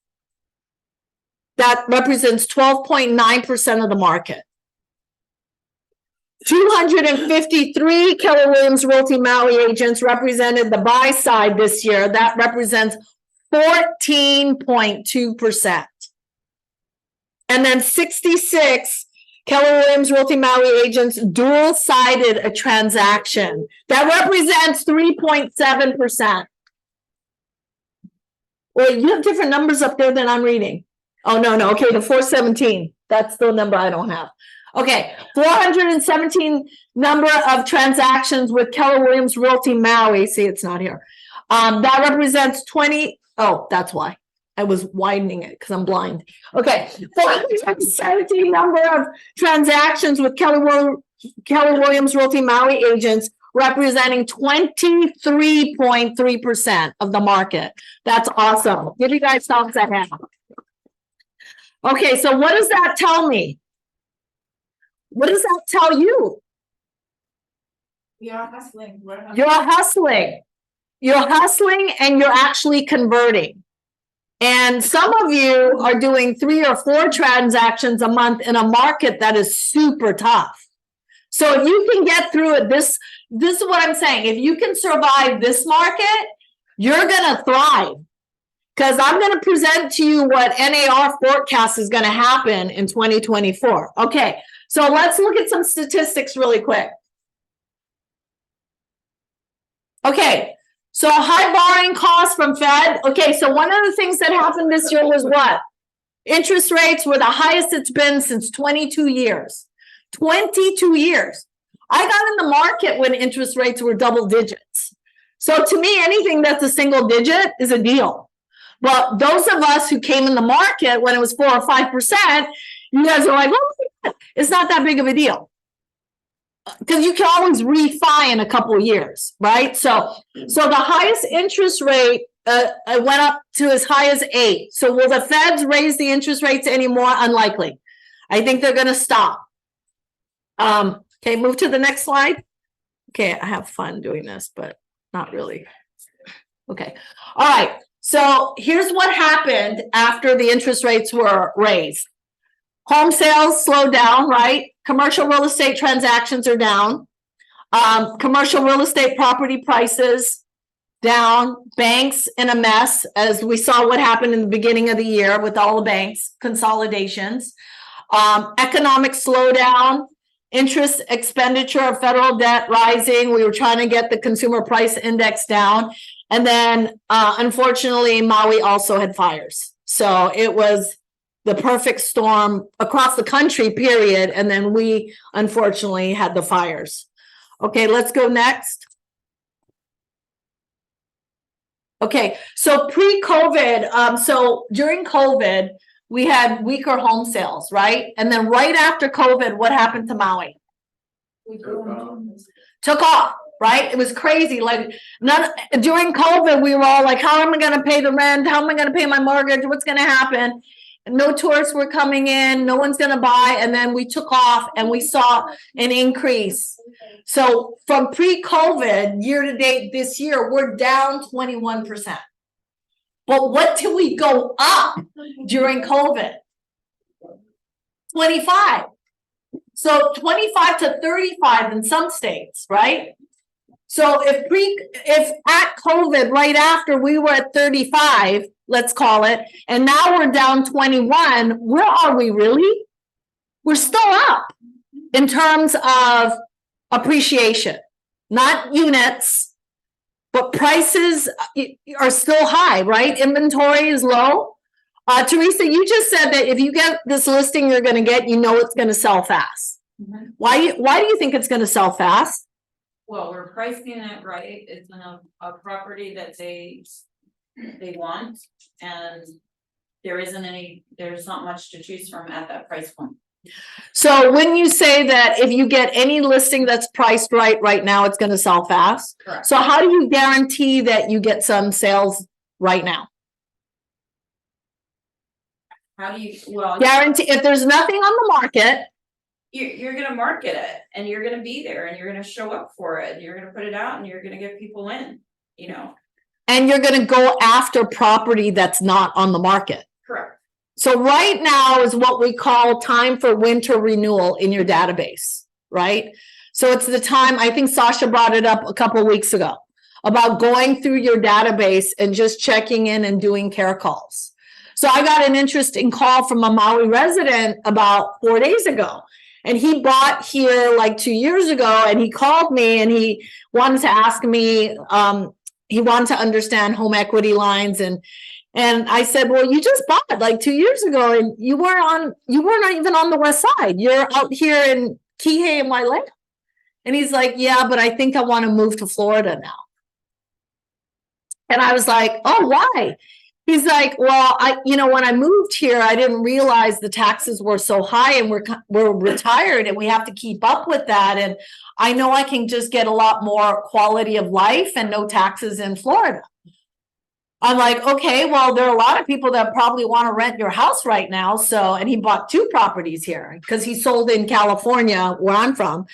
Speaker 3: That represents 12.9% of the market. 253 Keller Williams Realty Maui agents represented the buy side this year. That represents 14.2%. And then 66 Keller Williams Realty Maui agents dual-sided a transaction. That represents 3.7%. Well, you have different numbers up there than I'm reading. Oh, no. Okay, the 417. That's the number I don't have. Okay, 417 number of transactions with Keller Williams Realty Maui. See, it's not here. That represents 20. Oh, that's why. I was widening it because I'm blind. Okay, 417 number of transactions with Keller Williams Realty Maui agents representing 23.3% of the market. That's awesome. Give you guys thumbs ahead. Okay, so what does that tell me? What does that tell you?
Speaker 8: You're hustling.
Speaker 3: You're hustling. You're hustling and you're actually converting. And some of you are doing 3 or 4 transactions a month in a market that is super tough. So if you can get through it, this is what I'm saying. If you can survive this market, you're going to thrive. Because I'm going to present to you what NAR forecast is going to happen in 2024. Okay, so let's look at some statistics really quick. Okay, so high borrowing costs from Fed. Okay, so one of the things that happened this year was what? Interest rates were the highest it's been since 22 years. 22 years. I got in the market when interest rates were double digits. So to me, anything that's a single digit is a deal. But those of us who came in the market when it was 4 or 5%, you guys are like, oh, it's not that big of a deal. Because you can always refi in a couple of years, right? So the highest interest rate went up to as high as 8. So will the Feds raise the interest rates anymore? Unlikely. I think they're going to stop. Okay, move to the next slide. Okay, I have fun doing this, but not really. Okay, all right. So here's what happened after the interest rates were raised. Home sales slowed down, right? Commercial real estate transactions are down. Commercial real estate property prices down. Banks in a mess, as we saw what happened in the beginning of the year with all the banks, consolidations. Economic slowdown. Interest expenditure of federal debt rising. We were trying to get the consumer price index down. And then, unfortunately, Maui also had fires. So it was the perfect storm across the country, period. And then we, unfortunately, had the fires. Okay, let's go next. Okay, so pre-COVID, so during COVID, we had weaker home sales, right? And then right after COVID, what happened to Maui? Took off, right? It was crazy. Like during COVID, we were all like, how am I going to pay the rent? How am I going to pay my mortgage? What's going to happen? no tourists were coming in, no one's gonna buy, and then we took off and we saw an increase. So from pre-COVID, year to date this year, we're down 21%. But what did we go up during COVID? 25. So 25 to 35 in some states, right? So if at COVID, right after we were at 35, let's call it, and now we're down 21, where are we really? We're still up in terms of appreciation, not units, but prices are still high, right? Inventory is low. Teresa, you just said that if you get this listing you're gonna get, you know it's gonna sell fast.
Speaker 8: Mhm.
Speaker 3: Why do you think it's gonna sell fast?
Speaker 8: Well, we're pricing it right, it's in a property that they want, and there's not much to choose from at that price point.
Speaker 3: So when you say that if you get any listing that's priced right now, it's gonna sell fast?
Speaker 8: Correct.
Speaker 3: So how do you guarantee that you get some sales right now?
Speaker 8: How do you, well,
Speaker 3: Guarantee, if there's nothing on the market,
Speaker 8: you're gonna market it, and you're gonna be there, and you're gonna show up for it, and you're gonna put it out, and you're gonna get people in, you know,
Speaker 3: and you're gonna go after property that's not on the market.
Speaker 8: correct.
Speaker 3: So right now is what we call time for winter renewal in your database, right? So it's the time, I think Sasha brought it up a couple of weeks ago, about going through your database and just checking in and doing care calls. So I got an interesting call from a Maui resident about 4 days ago. And he bought here like 2 years ago, and he called me and he wanted to ask me, he wanted to understand home equity lines, and I said, well, you just bought like 2 years ago, and you weren't even on the west side. You're out here in Kihei and Wailea. And he's like, yeah, but I think I want to move to Florida now. And I was like, oh, why? He's like, well, when I moved here, I didn't realize the taxes were so high, and we're retired and we have to keep up with that. And I know I can just get a lot more quality of life and no taxes in Florida. I'm like, okay, well, there are a lot of people that probably want to rent your house right now. So, and he bought 2 properties here because he sold in California, where I'm from.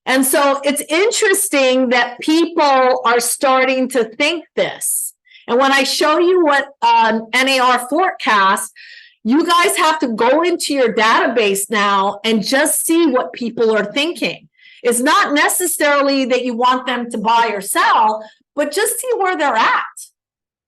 Speaker 3: And so it's interesting that people are starting to think this. And when I show you what NAR forecast, you guys have to go into your database now and just see what people are thinking. It's not necessarily that you want them to buy or sell, but just see where they're at.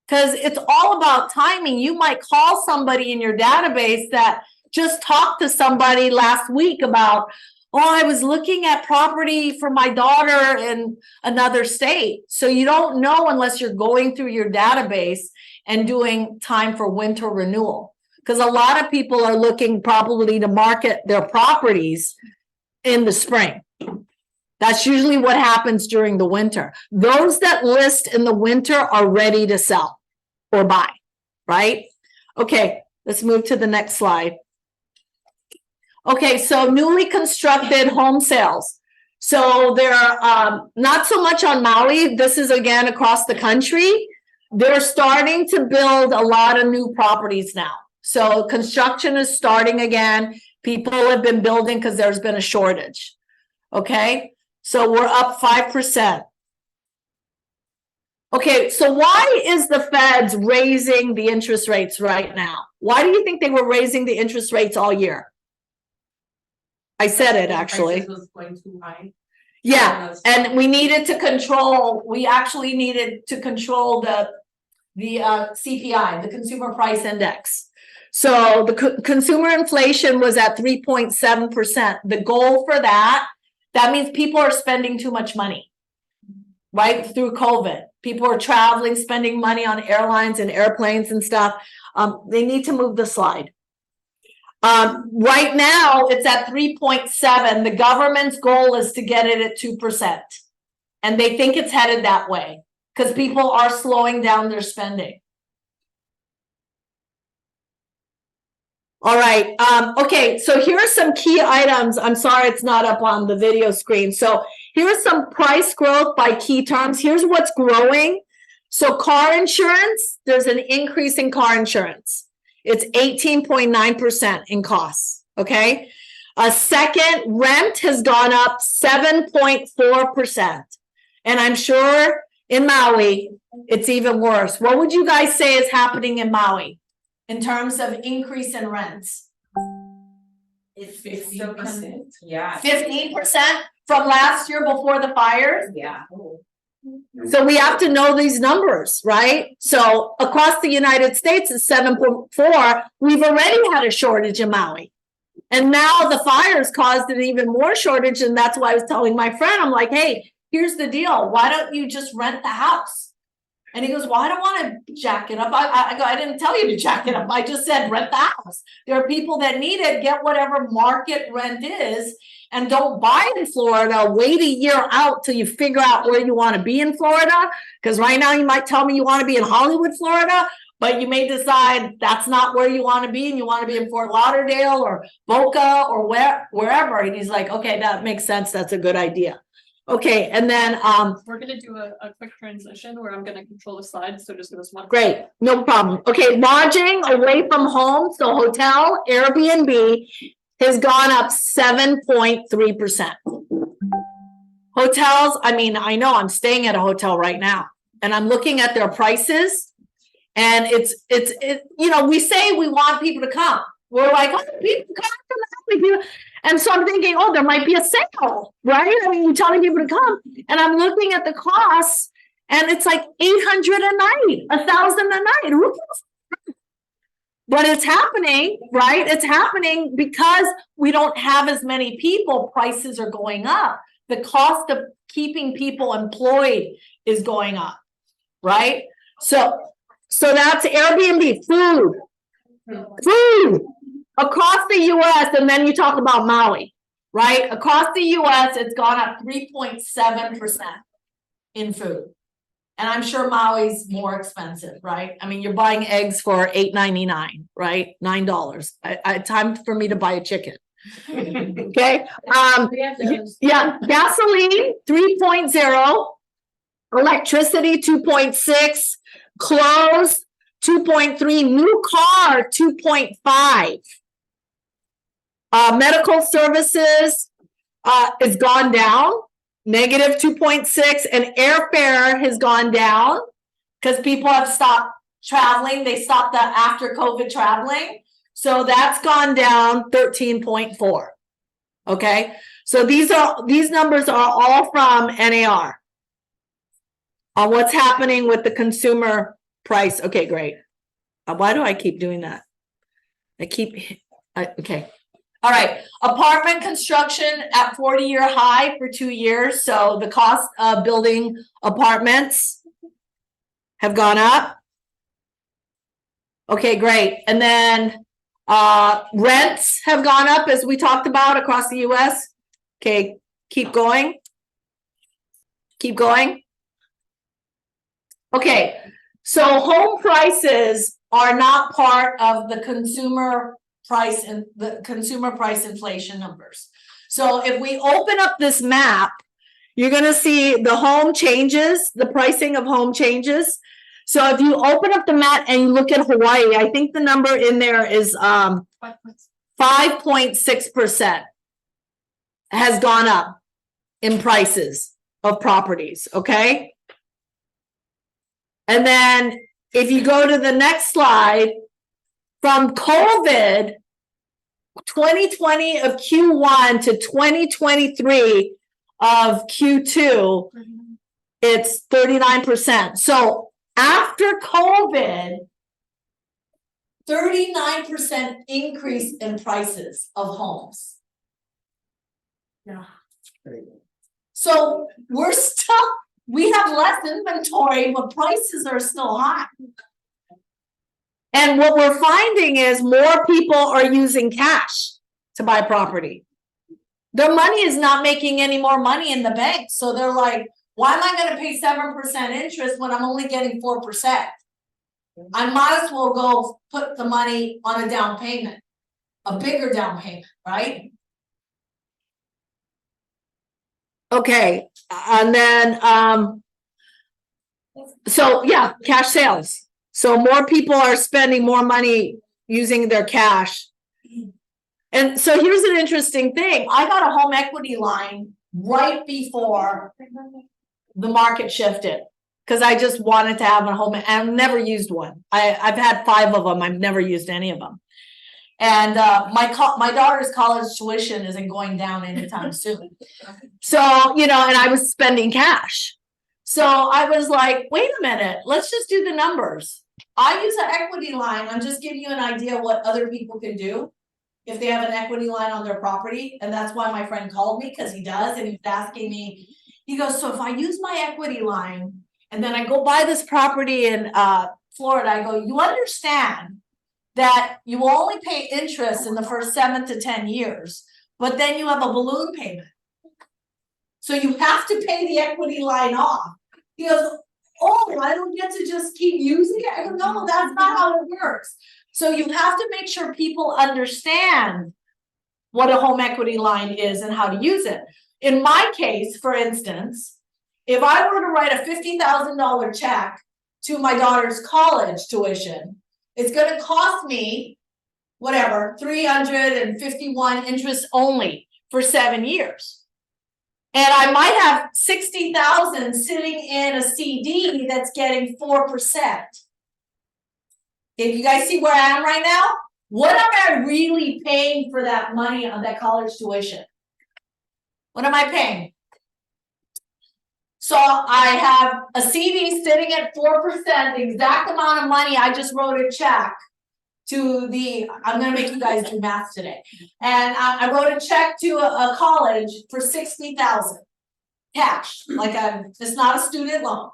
Speaker 3: Because it's all about timing. You might call somebody in your database that just talked to somebody last week about, oh, I was looking at property for my daughter in another state. So you don't know unless you're going through your database and doing time for winter renewal. Because a lot of people are looking probably to market their properties in the spring. That's usually what happens during the winter. Those that list in the winter are ready to sell or buy, right? Okay, let's move to the next slide. Okay, so newly constructed home sales. So they're not so much on Maui. This is again across the country. They're starting to build a lot of new properties now. So construction is starting again. People have been building because there's been a shortage. Okay, so we're up 5%. Okay, so why is the Feds raising the interest rates right now? Why do you think they were raising the interest rates all year? I said it actually.
Speaker 6: Prices was going too high.
Speaker 3: Yeah, and we needed to control, we actually needed to control the CPI, the Consumer Price Index. So the consumer inflation was at 3.7%. The goal for that means people are spending too much money, right? Through COVID. People are traveling, spending money on airlines and airplanes and stuff. They need to move the slide. Right now, it's at 3.7. The government's goal is to get it at 2%. And they think it's headed that way because people are slowing down their spending. All right. Okay, so here are some key items. I'm sorry it's not up on the video screen. So here's some price growth by key terms. Here's what's growing. So car insurance, there's an increase in car insurance. It's 18.9% in costs, okay? A second, rent has gone up 7.4%. And I'm sure in Maui, it's even worse. What would you guys say is happening in Maui in terms of increase in rents?
Speaker 6: It's 15%. Yeah.
Speaker 3: 15% from last year before the fires?
Speaker 6: Yeah.
Speaker 3: So we have to know these numbers, right? So across the United States, it's 7.4. We've already had a shortage in Maui. And now the fires caused an even more shortage. And that's why I was telling my friend, I'm like, hey, here's the deal. Why don't you just rent the house? And he goes, well, I don't want to jack it up. I go, I didn't tell you to jack it up. I just said rent the house. There are people that need it. Get whatever market rent is. And don't buy in Florida. Wait a year out till you figure out where you want to be in Florida. Because right now you might tell me you want to be in Hollywood, Florida, but you may decide that's not where you want to be and you want to be in Fort Lauderdale or Boca or wherever. And he's like, okay, that makes sense. That's a good idea. Okay, and then
Speaker 9: we're gonna do a quick transition where I'm gonna control the slides, so just give us one.
Speaker 3: great, no problem. Okay, lodging away from home, so hotel, Airbnb has gone up 7.3%. Hotels, I mean, I know I'm staying at a hotel right now and I'm looking at their prices and it's you know, we say we want people to come. We're like, oh, people come from the and so I'm thinking, oh, there might be a sale, right? I mean, you're telling people to come and I'm looking at the costs and it's like $800 a night, $1,000 a night. Who cares? But it's happening, right? It's happening because we don't have as many people, prices are going up. The cost of keeping people employed is going up, right? So that's Airbnb, food across the US, and then you talk about Maui, right? Across the US, it's gone up 3.7% in food. And I'm sure Maui's more expensive, right? I mean, you're buying eggs for $8.99, right? $9. Time for me to buy a chicken. Okay. Yeah, gasoline 3.0, electricity 2.6, clothes 2.3, new car 2.5. Medical services is gone down, negative 2.6, and airfare has gone down because people have stopped traveling. They stopped the after COVID traveling. So that's gone down 13.4. Okay. So these numbers are all from NAR on what's happening with the consumer price. Okay, great. Why do I keep doing that? Okay. All right, apartment construction at 40-year high for 2 years. So the cost of building apartments have gone up. Okay, great. And then rents have gone up as we talked about across the US. Okay, keep going. Keep going. Okay, so home prices are not part of the consumer price and the consumer price inflation numbers. So if we open up this map, you're going to see the home changes, the pricing of home changes. So if you open up the map and you look at Hawaii, I think the number in there is 5.6% has gone up in prices of properties, okay? And then if you go to the next slide, from COVID 2020 of Q1 to 2023 of Q2, it's 39%. So after COVID, 39% increase in prices of homes. Yeah. So we have less inventory, but prices are still high. And what we're finding is more people are using cash to buy property. Their money is not making any more money in the bank. So they're like, why am I going to pay 7% interest when I'm only getting 4%? I might as well go put the money on a down payment, a bigger down payment, right? Okay. And then, so yeah, cash sales. So more people are spending more money, using their cash. And so here's an interesting thing. I got a home equity line right before the market shifted. Cause I just wanted to have a home, and I've never used one. I've had 5 of them. I've never used any of them. And my daughter's college tuition isn't going down anytime soon. So, you know, and I was spending cash. So I was like, wait a minute, let's just do the numbers. I use an equity line. I'm just giving you an idea what other people can do if they have an equity line on their property. And that's why my friend called me, because he does, and he's asking me, he goes, so if I use my equity line and then I go buy this property in Florida, I go, you understand that you will only pay interest in the first 7 to 10 years, but then you have a balloon payment. So you have to pay the equity line off. He goes, oh, I don't get to just keep using it. I go, no, that's not how it works. So you have to make sure people understand what a home equity line is and how to use it. In my case, for instance, if I were to write a $50,000 check to my daughter's college tuition, it's going to cost me whatever, 351 interest only for 7 years. And I might have 60,000 sitting in a CD that's getting 4%. If you guys see where I am right now, what am I really paying for that money on that college tuition? What am I paying? So I have a CD sitting at 4%, the exact amount of money I just wrote a check to the, I'm gonna make you guys do math today. And I wrote a check to a college for 60,000 cash, like it's not a student loan.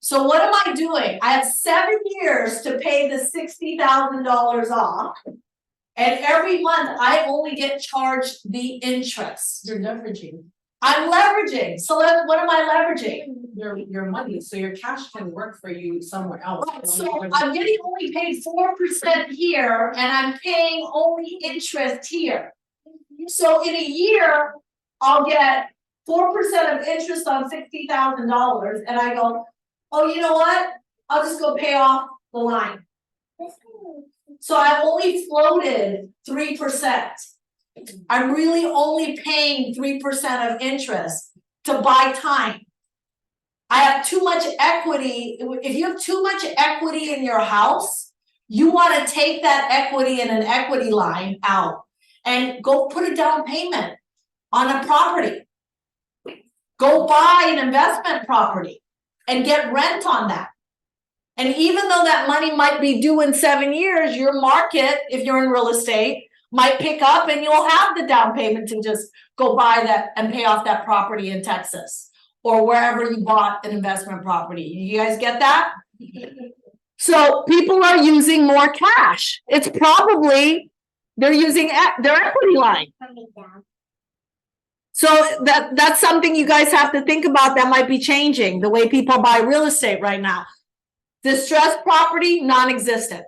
Speaker 3: So what am I doing? I have 7 years to pay the $60,000 off. And every month I only get charged the interest.
Speaker 6: You're leveraging
Speaker 3: I'm leveraging. So what am I leveraging?
Speaker 6: your money, so your cash can work for you somewhere else.
Speaker 3: Right, so I'm getting only paid 4% here, and I'm paying only interest here. So in a year, I'll get 4% of interest on $60,000, and I go, oh, you know what? I'll just go pay off the line. So I've only floated 3%. I'm really only paying 3% of interest to buy time. I have too much equity. If you have too much equity in your house, you want to take that equity in an equity line out and go put a down payment on a property. Go buy an investment property and get rent on that. And even though that money might be due in 7 years, your market, if you're in real estate, might pick up and you'll have the down payment to just go buy that and pay off that property in Texas or wherever you bought an investment property. You guys get that? So people are using more cash. It's probably they're using their equity line. So that's something you guys have to think about that might be changing the way people buy real estate right now. Distressed property, non-existent.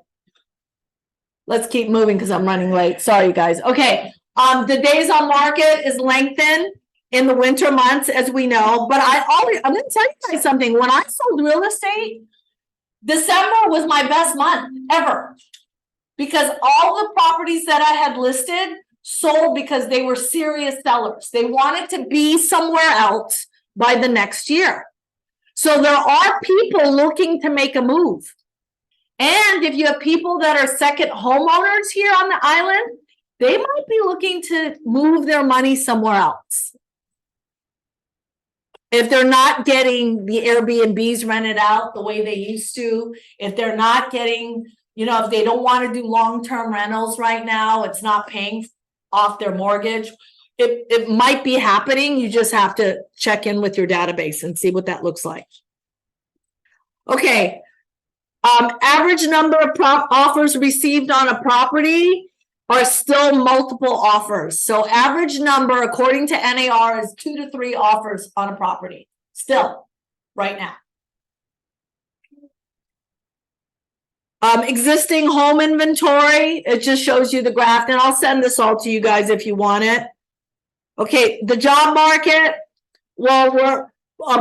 Speaker 3: Let's keep moving because I'm running late. Sorry, you guys. Okay. The days on market is lengthened in the winter months, as we know. But I'm going to tell you guys something. When I sold real estate, December was my best month ever. Because all the properties that I had listed sold because they were serious sellers. They wanted to be somewhere else by the next year. So there are people looking to make a move. And if you have people that are second homeowners here on the island, they might be looking to move their money somewhere else. If they're not getting the Airbnbs rented out the way they used to, if they're not getting, if they don't want to do long-term rentals right now, it's not paying off their mortgage. It might be happening. You just have to check in with your database and see what that looks like. Okay. Average number of offers received on a property are still multiple offers. So average number, according to NAR, is 2 to 3 offers on a property. Still, right now. Existing home inventory, it just shows you the graph, and I'll send this all to you guys if you want it. Okay, the job market, well, we're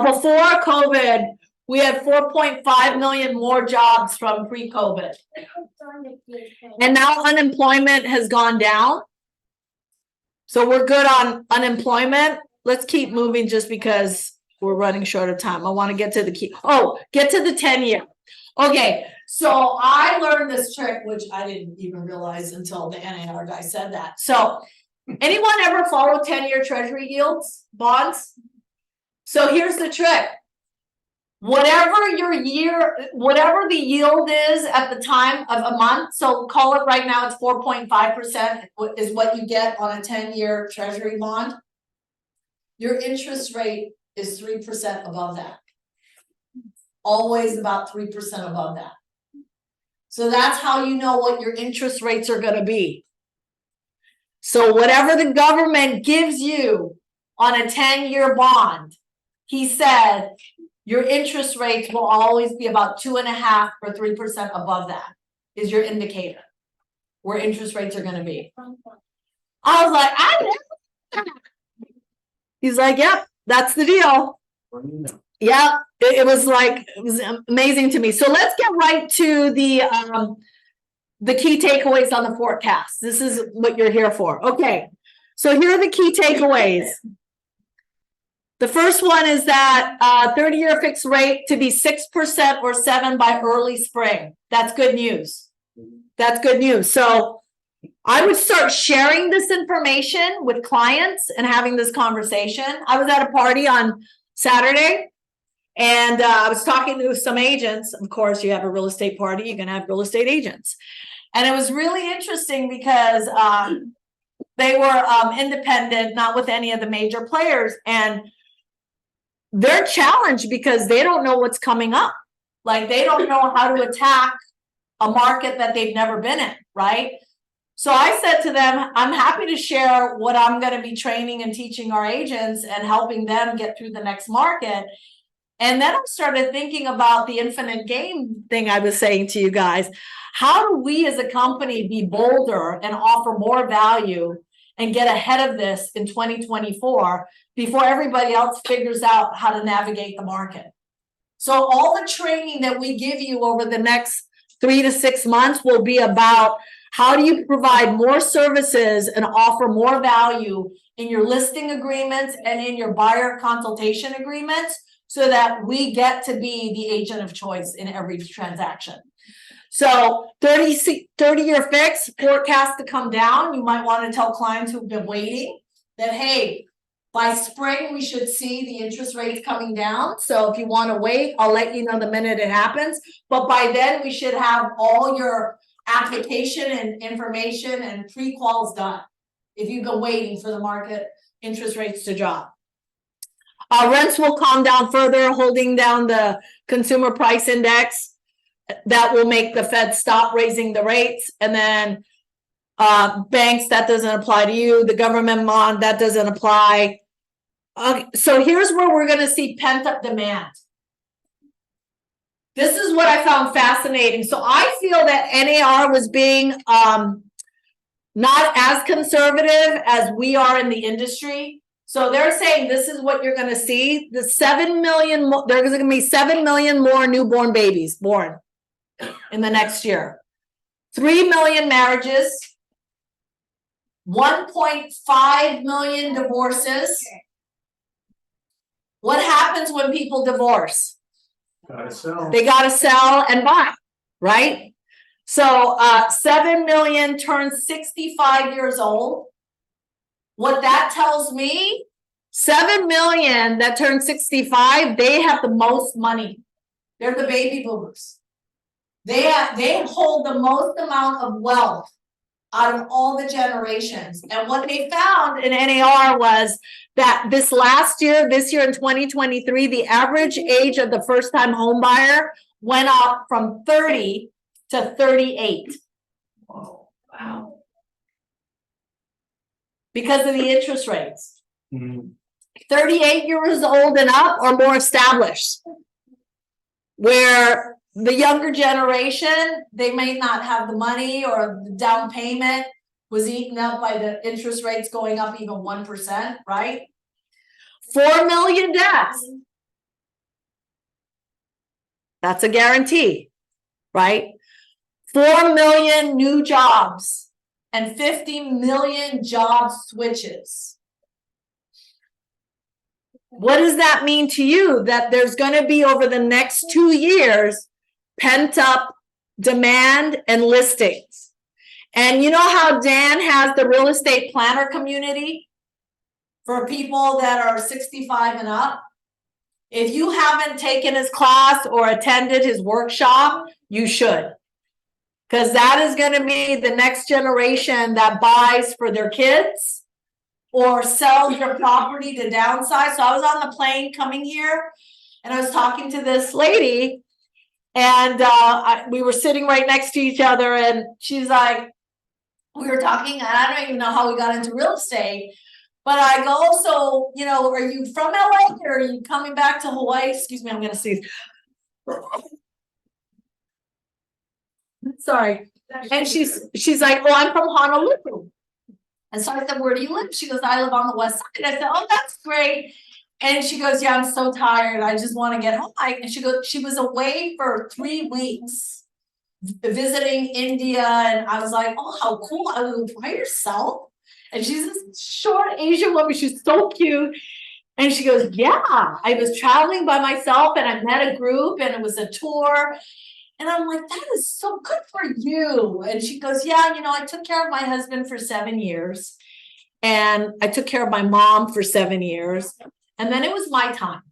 Speaker 3: before COVID, We had 4.5 million more jobs from pre-COVID. And now unemployment has gone down. So we're good on unemployment. Let's keep moving just because we're running short of time. I want to get to the key. Oh, get to the 10-year. Okay, so I learned this trick, which I didn't even realize until the NAR guy said that. So anyone ever follow 10-year treasury yields, bonds? So here's the trick. Whatever the yield is at the time of a month, so call it right now, it's 4.5% is what you get on a 10-year treasury bond. Your interest rate is 3% above that. Always about 3% above that. So that's how you know what your interest rates are going to be. So whatever the government gives you on a 10-year bond, he said, your interest rates will always be about 2.5 or 3% above that is your indicator where interest rates are going to be. I was like, he's like, yep, that's the deal. Yeah, it was amazing to me. So let's get right to the key takeaways on the forecast. This is what you're here for. Okay, so here are the key takeaways. The first one is that 30-year fixed rate to be 6% or 7% by early spring. That's good news. That's good news. So I would start sharing this information with clients and having this conversation. I was at a party on Saturday and I was talking to some agents. Of course, you have a real estate party, you're going to have real estate agents. And it was really interesting because they were independent, not with any of the major players. And they're challenged because they don't know what's coming up. Like they don't know how to attack a market that they've never been in, right? So I said to them, I'm happy to share what I'm going to be training and teaching our agents and helping them get through the next market. And then I started thinking about the infinite game thing I was saying to you guys. How do we as a company be bolder and offer more value and get ahead of this in 2024 before everybody else figures out how to navigate the market? So all the training that we give you over the next 3 to 6 months will be about how do you provide more services and offer more value in your listing agreements and in your buyer consultation agreements so that we get to be the agent of choice in every transaction. So 30-year fix forecast to come down. You might want to tell clients who've been waiting that, hey, by spring, we should see the interest rates coming down. So if you want to wait, I'll let you know the minute it happens. But by then, we should have all your application and information and pre-quals done if you've been waiting for the market interest rates to drop. Rents will calm down further, holding down the consumer price index. That will make the Fed stop raising the rates. And then banks, that doesn't apply to you. The government bond, that doesn't apply. So here's where we're going to see pent-up demand. This is what I found fascinating. So I feel that NAR was being not as conservative as we are in the industry. So they're saying this is what you're going to see. The 7 million, there's going to be 7 million more newborn babies born in the next year. 3 million marriages. 1.5 million divorces. What happens when people divorce? They got to sell and buy, right? So 7 million turns 65 years old. What that tells me, 7 million that turn 65, they have the most money. They're the baby boomers. They hold the most amount of wealth out of all the generations. And what they found in NAR was that this year in 2023, the average age of the first-time home buyer went up from 30 to 38. Wow. Because of the interest rates. 38 years old and up or more established. Where the younger generation, they may not have the money or the down payment was eaten up by the interest rates going up even 1%, right? 4 million deaths. That's a guarantee, right? 4 million new jobs and 50 million job switches. What does that mean to you? That there's going to be over the next 2 years pent up demand and listings. And you know how Dan has the real estate planner community for people that are 65 and up? If you haven't taken his class or attended his workshop, you should. Because that is going to be the next generation that buys for their kids or sells their property to downsize. So I was on the plane coming here and I was talking to this lady and we were sitting right next to each other and she's like, we were talking and I don't even know how we got into real estate, but I go, so, you know, are you from LA or are you coming back to Hawaii? Excuse me, I'm going to sneeze. Sorry. And she's like, oh, I'm from Honolulu. And so I said, where do you live? She goes, I live on the west side. I said, oh, that's great. And she goes, yeah, I'm so tired. I just want to get home. And she goes, she was away for 3 weeks visiting India. And I was like, oh, how cool. I was by yourself. And she's this short Asian woman. She's so cute. And she goes, yeah, I was traveling by myself and I met a group and it was a tour. And I'm like, that is so good for you. And she goes, yeah, you know, I took care of my husband for 7 years. And I took care of my mom for 7 years. And then it was my time.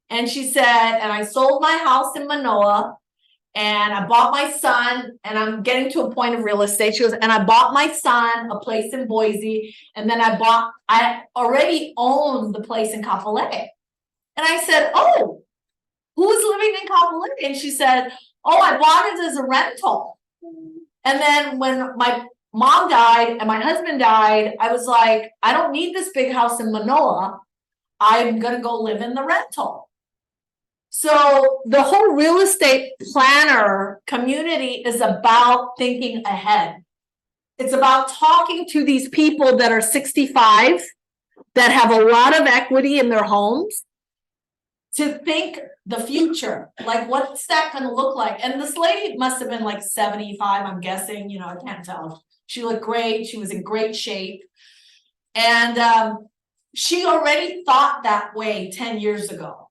Speaker 3: And she said, and I sold my house in Manoa. And I bought my son, and I'm getting to a point of real estate. She goes, and I bought my son a place in Boise. And then I already owned the place in Kapolei. And I said, oh, who's living in Kapolei? And she said, oh, I bought it as a rental. And then when my mom died and my husband died, I was like, I don't need this big house in Manoa. I'm going to go live in the rental. So the whole real estate planner community is about thinking ahead. It's about talking to these people that are 65, that have a lot of equity in their homes, to think the future, like what's that going to look like? And this lady must have been like 75, I'm guessing, you know, I can't tell. She looked great. She was in great shape. And she already thought that way 10 years ago.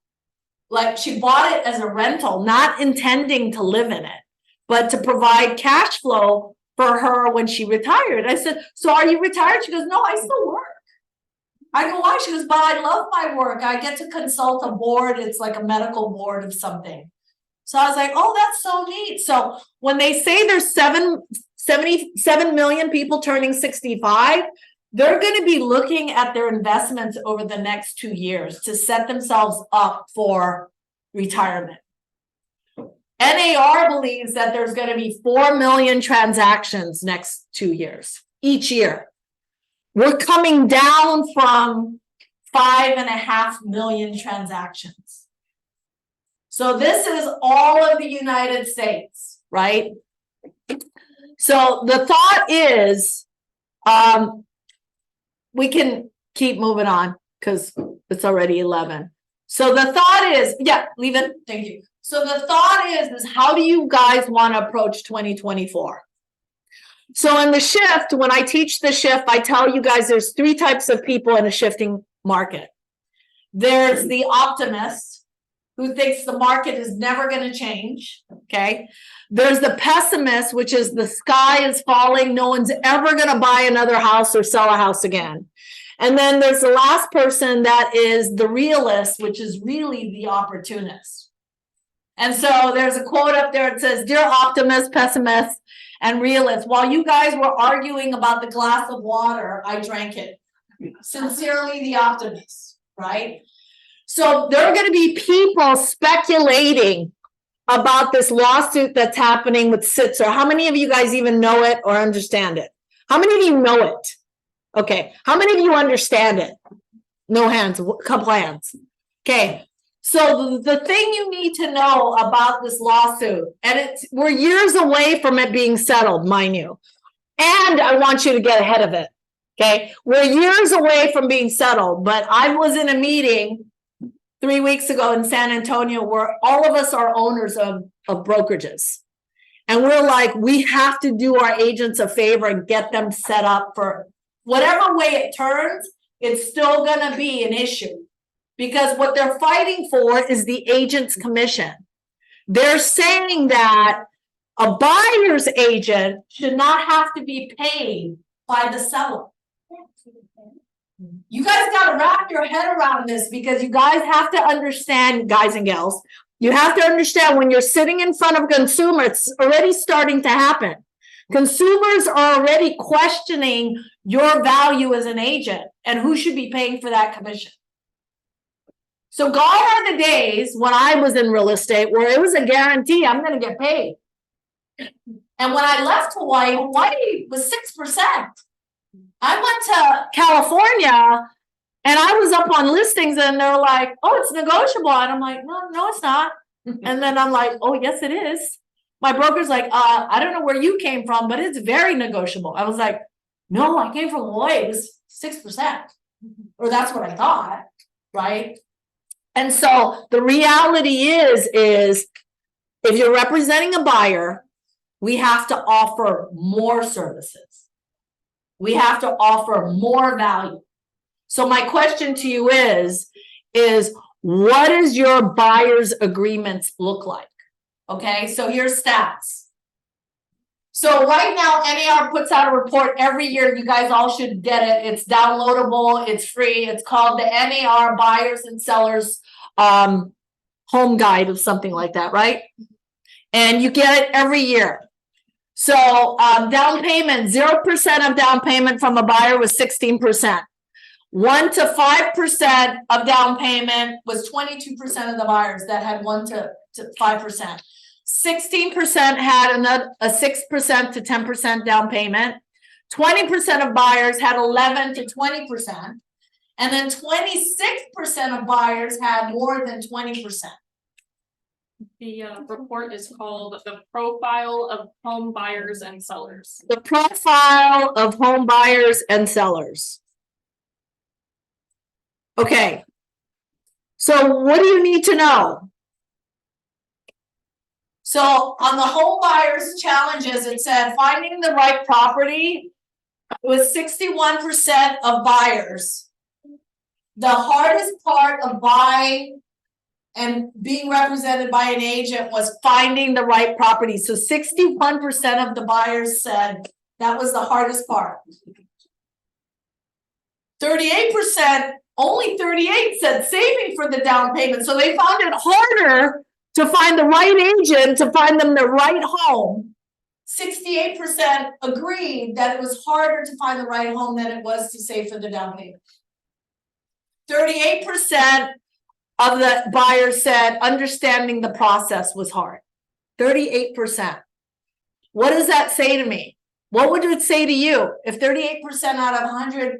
Speaker 3: Like she bought it as a rental, not intending to live in it, but to provide cash flow for her when she retired. I said, so are you retired? She goes, no, I still work. I go, why? She goes, but I love my work. I get to consult a board. It's like a medical board of something. So I was like, oh, that's so neat. So when they say there's 77 million people turning 65, they're going to be looking at their investments over the next 2 years to set themselves up for retirement. NAR believes that there's going to be 4 million transactions next 2 years, each year. We're coming down from 5.5 million transactions. So this is all of the United States, right? So the thought is, we can keep moving on because it's already 11. So the thought is, yeah, leave it. Thank you. So the thought is how do you guys want to approach 2024? So in the shift, when I teach the shift, I tell you guys there's 3 types of people in a shifting market. There's the optimist who thinks the market is never going to change. Okay. There's the pessimist, which is the sky is falling. No one's ever going to buy another house or sell a house again. And then there's the last person that is the realist, which is really the opportunist. And so there's a quote up there. It says, dear optimist, pessimist, and realist, while you guys were arguing about the glass of water, I drank it. Sincerely, the optimist, right? So there are going to be people speculating about this lawsuit that's happening with Sitzer. How many of you guys even know it or understand it? How many of you know it? Okay. How many of you understand it? No hands, a couple hands. Okay. So the thing you need to know about this lawsuit, and we're years away from it being settled, mind you. And I want you to get ahead of it. Okay. We're years away from being settled, but I was in a meeting 3 weeks ago in San Antonio, where all of us are owners of brokerages. And we're like, we have to do our agents a favor and get them set up for whatever way it turns, it's still gonna be an issue. Because what they're fighting for is the agent's commission. They're saying that a buyer's agent should not have to be paid by the seller. You guys gotta wrap your head around this, because you guys have to understand, guys and gals, you have to understand when you're sitting in front of a consumer, it's already starting to happen. Consumers are already questioning your value as an agent and who should be paying for that commission. So gone are the days when I was in real estate where it was a guarantee I'm gonna get paid. And when I left Hawaii, Hawaii was 6%. I went to California and I was up on listings and they're like, oh, it's negotiable. And I'm like, no, it's not. And then I'm like, oh, yes, it is. My broker's like, I don't know where you came from, but it's very negotiable. I was like, no, I came from Hawaii. It was 6%. Or that's what I thought, right? And so the reality is if you're representing a buyer, we have to offer more services. We have to offer more value. So my question to you is what does your buyer's agreements look like? Okay, so here's stats. So right now, NAR puts out a report every year. You guys all should get it. It's downloadable. It's free. It's called the NAR Buyers and Sellers Home Guide or something like that, right? And you get it every year. So down payment, 0% of down payment from a buyer was 16%. 1 to 5% of down payment was 22% of the buyers that had 1 to 5%. 16% had a 6% to 10% down payment. 20% of buyers had 11 to 20%. And then 26% of buyers had more than 20%.
Speaker 9: The report is called The Profile of Home Buyers and Sellers.
Speaker 3: The profile of home buyers and sellers. Okay. So what do you need to know? So on the home buyers challenges, it said finding the right property was 61% of buyers. The hardest part of buying and being represented by an agent was finding the right property. So 61% of the buyers said that was the hardest part. 38%, only 38 said saving for the down payment. So they found it harder to find the right agent, to find them the right home. 68% agreed that it was harder to find the right home than it was to save for the down payment. 38% of the buyers said understanding the process was hard. 38%. What does that say to me? What would it say to you if 38% out of 100%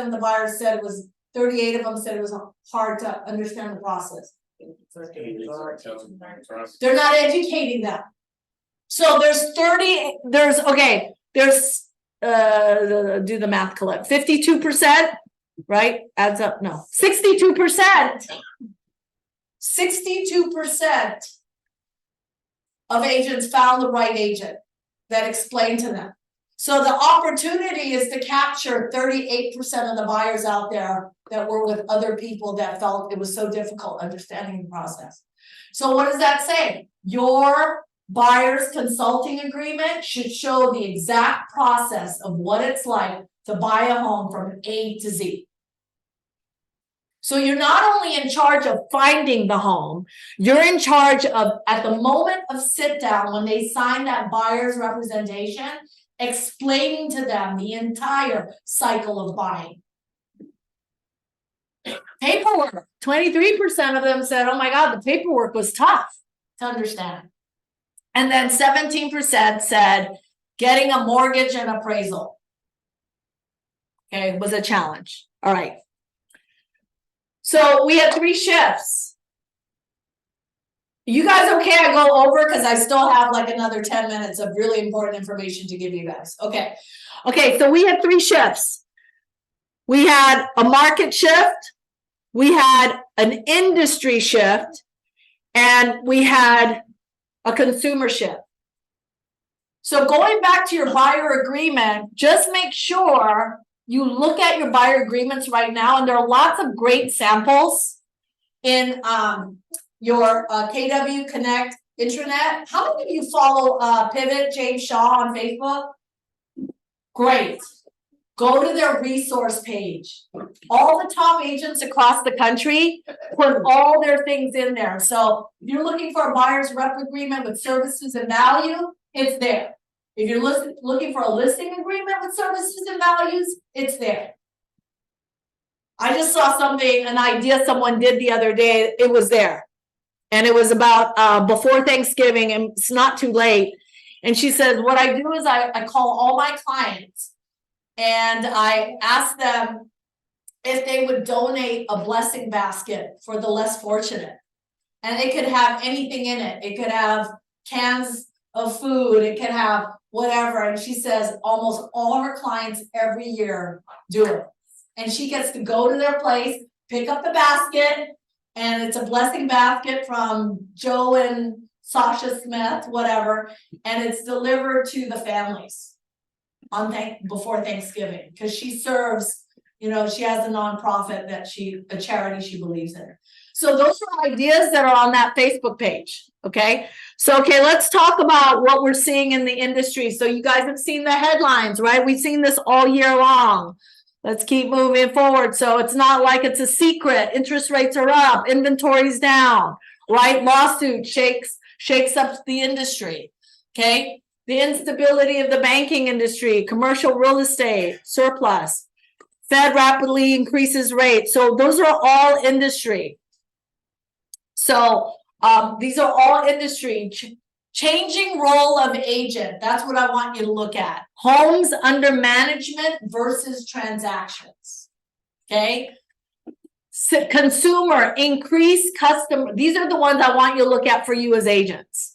Speaker 3: of the buyers said it was, 38 of them said it was hard to understand the process? They're not educating them. So there's do the math, Colette. 52%, right? Adds up, no. 62%. 62% of agents found the right agent that explained to them. So the opportunity is to capture 38% of the buyers out there that were with other people that felt it was so difficult understanding the process. So what does that say? Your buyer's consulting agreement should show the exact process of what it's like to buy a home from A to Z. So you're not only in charge of finding the home, you're in charge of, at the moment of sit down, when they sign that buyer's representation, explaining to them the entire cycle of buying. Paperwork, 23% of them said, oh my God, the paperwork was tough to understand. And then 17% said getting a mortgage and appraisal, okay, was a challenge. All right. So we had 3 shifts. You guys okay? I go over because I still have like another 10 minutes of really important information to give you guys. Okay. Okay, so we had 3 shifts. We had a market shift, we had an industry shift, and we had a consumer shift. So going back to your buyer agreement, just make sure you look at your buyer agreements right now, and there are lots of great samples in your KW Connect intranet. How many of you follow Pivot James Shaw on Facebook? Great. Go to their resource page. All the top agents across the country put all their things in there. So if you're looking for a buyer's rep agreement with services and value, it's there. If you're looking for a listing agreement with services and values, it's there. I just saw something, an idea someone did the other day. It was there. And it was about before Thanksgiving, and it's not too late. And she says, what I do is I call all my clients and I ask them if they would donate a blessing basket for the less fortunate. And it could have anything in it. It could have cans of food. It could have whatever. And she says almost all her clients every year do it. And she gets to go to their place, pick up the basket, and it's a blessing basket from Joe and Sasha Smith, whatever, and it's delivered to the families on before Thanksgiving, because she serves, you know, she has a nonprofit that a charity she believes in. So those are ideas that are on that Facebook page. Okay. So, okay, let's talk about what we're seeing in the industry. So you guys have seen the headlines, right? We've seen this all year long. Let's keep moving forward. So it's not like it's a secret. Interest rates are up, inventory's down, right? Lawsuit shakes up the industry. Okay. The instability of the banking industry, commercial real estate, surplus. Fed rapidly increases rates. So those are all industry. So these are all industry. Changing role of agent. That's what I want you to look at. Homes under management versus transactions. Okay. Consumer, increased customer. These are the ones I want you to look at for you as agents.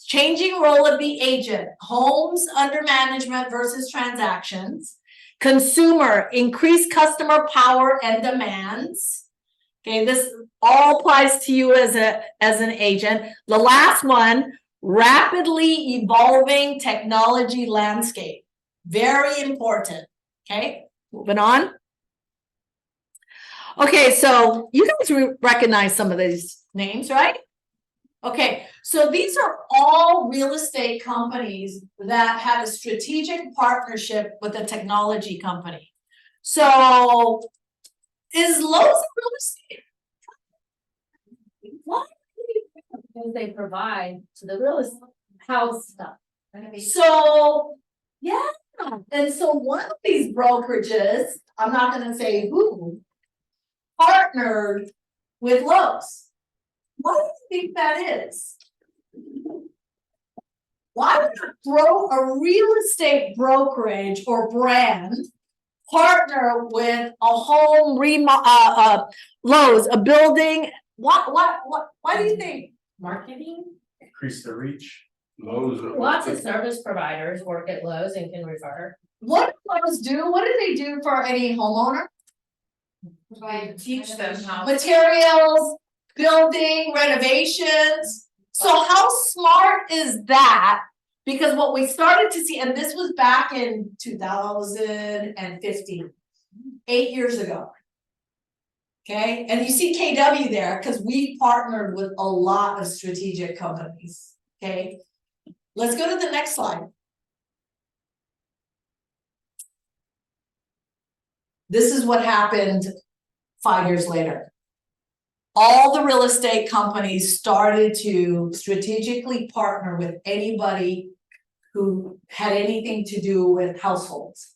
Speaker 3: Changing role of the agent. Homes under management versus transactions. Consumer, increased customer power and demands. Okay, this all applies to you as an agent. The last one, rapidly evolving technology landscape. Very important. Okay, moving on. Okay, so you guys recognize some of these names, right? Okay, so these are all real estate companies that have a strategic partnership with a technology company. So is Lowe's a real estate? What? They provide to the real estate house stuff. So yeah, and so one of these brokerages, I'm not going to say who, partnered with Lowe's. What do you think that is? Why would you throw a real estate brokerage or brand partner with a home Lowe's, a building? Why do you think?
Speaker 6: Marketing?
Speaker 10: Increase the reach. Lowe's.
Speaker 6: Lots of service providers work at Lowe's and can refer.
Speaker 3: What do Lowe's do? What do they do for any homeowner?
Speaker 8: Teach them how.
Speaker 3: Materials, building, renovations. So how smart is that? Because what we started to see, and this was back in 2015, 8 years ago. Okay, and you see KW there because we partnered with a lot of strategic companies. Okay, let's go to the next slide. This is what happened 5 years later. All the real estate companies started to strategically partner with anybody who had anything to do with households.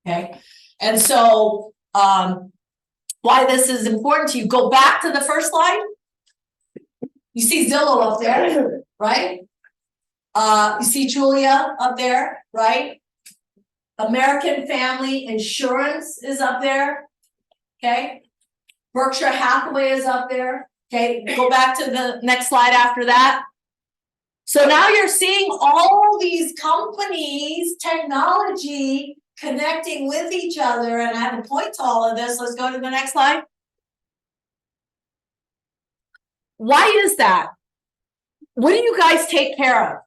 Speaker 3: Okay, and so why this is important to you, go back to the first slide. You see Zillow up there, right? You see Julia up there, right? American Family Insurance is up there. Okay. Berkshire Hathaway is up there. Okay, go back to the next slide after that. So now you're seeing all these companies, technology connecting with each other, and I have a point to all of this. Let's go to the next slide. Why is that? What do you guys take care of?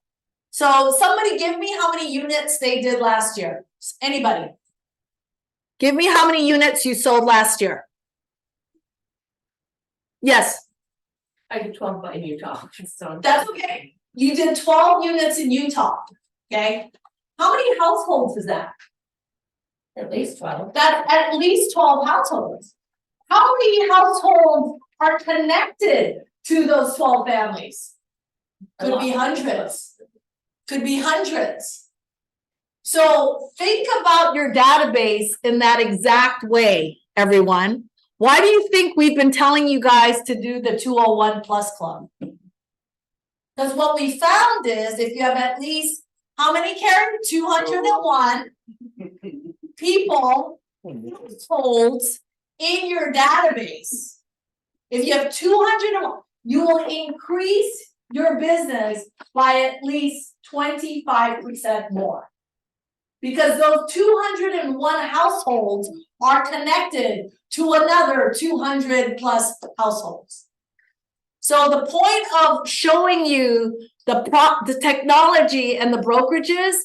Speaker 3: So somebody give me how many units they did last year. Anybody? Give me how many units you sold last year. Yes.
Speaker 6: I did 12 in Utah, so.
Speaker 3: That's okay. You did 12 units in Utah, okay? How many households is that?
Speaker 6: At least 12.
Speaker 3: That's at least 12 households. How many households are connected to those 12 families? Could be hundreds. Could be hundreds. So think about your database in that exact way, everyone. Why do you think we've been telling you guys to do the 201 Plus Club? Because what we found is if you have at least, how many, Karen? 201 people, households in your database. If you have 201, you will increase your business by at least 25% more. Because those 201 households are connected to another 200 plus households. So the point of showing you the technology and the brokerages,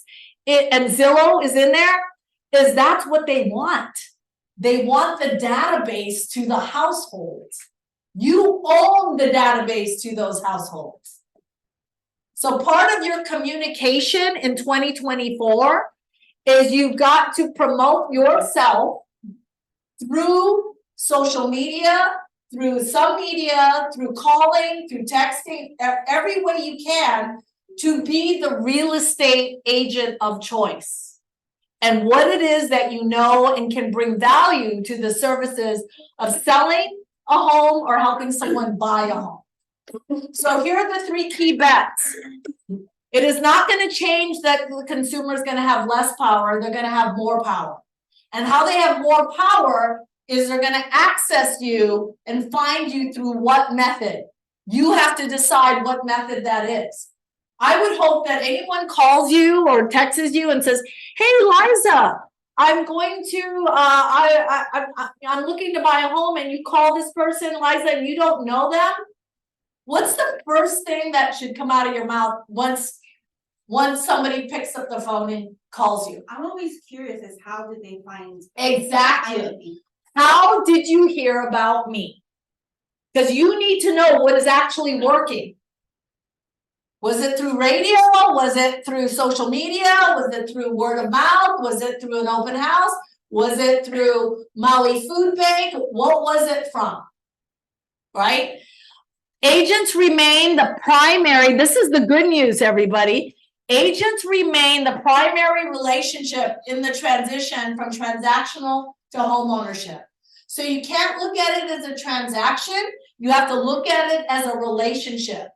Speaker 3: and Zillow is in there, is that's what they want. They want the database to the households. You own the database to those households. So part of your communication in 2024 is you've got to promote yourself through social media, through some media, through calling, through texting, every way you can to be the real estate agent of choice. And what it is that you know and can bring value to the services of selling a home or helping someone buy a home. So here are the 3 key bets. It is not going to change that the consumer is going to have less power. They're going to have more power. And how they have more power is they're going to access you and find you through what method. You have to decide what method that is. I would hope that anyone calls you or texts you and says, hey, Liza, I'm going to, I'm looking to buy a home, and you call this person, Liza, and you don't know them. What's the first thing that should come out of your mouth once somebody picks up the phone and calls you?
Speaker 8: I'm always curious as how did they find.
Speaker 3: Exactly. How did you hear about me? Because you need to know what is actually working. Was it through radio? Was it through social media? Was it through word of mouth? Was it through an open house? Was it through Maui Food Bank? What was it from? Right? Agents remain the primary. This is the good news, everybody. Agents remain the primary relationship in the transition from transactional to home ownership. So you can't look at it as a transaction. You have to look at it as a relationship.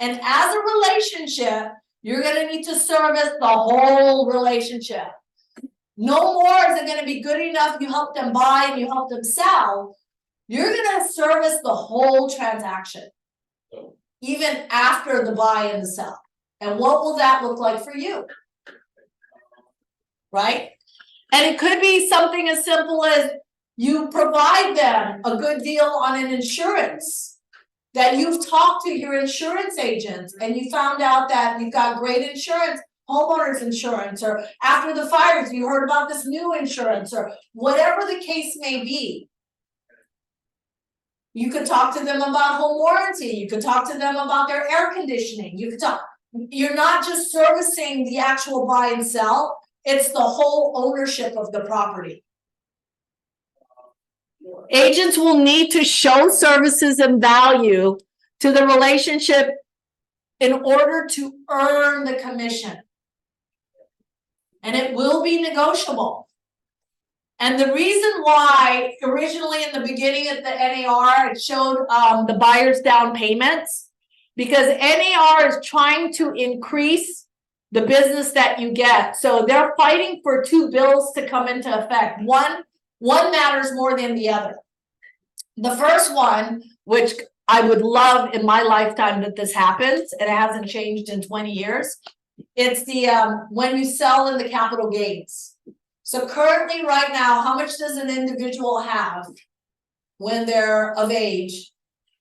Speaker 3: And as a relationship, you're going to need to service the whole relationship. No more is it going to be good enough you help them buy and you help them sell. You're going to service the whole transaction, even after the buy and the sell. And what will that look like for you? Right? And it could be something as simple as you provide them a good deal on an insurance. That you've talked to your insurance agents and you found out that you've got great insurance, homeowners insurance, or after the fires, you heard about this new insurance, or whatever the case may be. You could talk to them about home warranty. You could talk to them about their air conditioning. You could talk. You're not just servicing the actual buy and sell. It's the whole ownership of the property. Agents will need to show services and value to the relationship in order to earn the commission. And it will be negotiable. And the reason why originally in the beginning at the NAR, it showed the buyer's down payments, because NAR is trying to increase the business that you get. So they're fighting for 2 bills to come into effect. One matters more than the other. The first one, which I would love in my lifetime that this happens, and it hasn't changed in 20 years, it's the when you sell in the capital gains. So currently, right now, how much does an individual have when they're of age?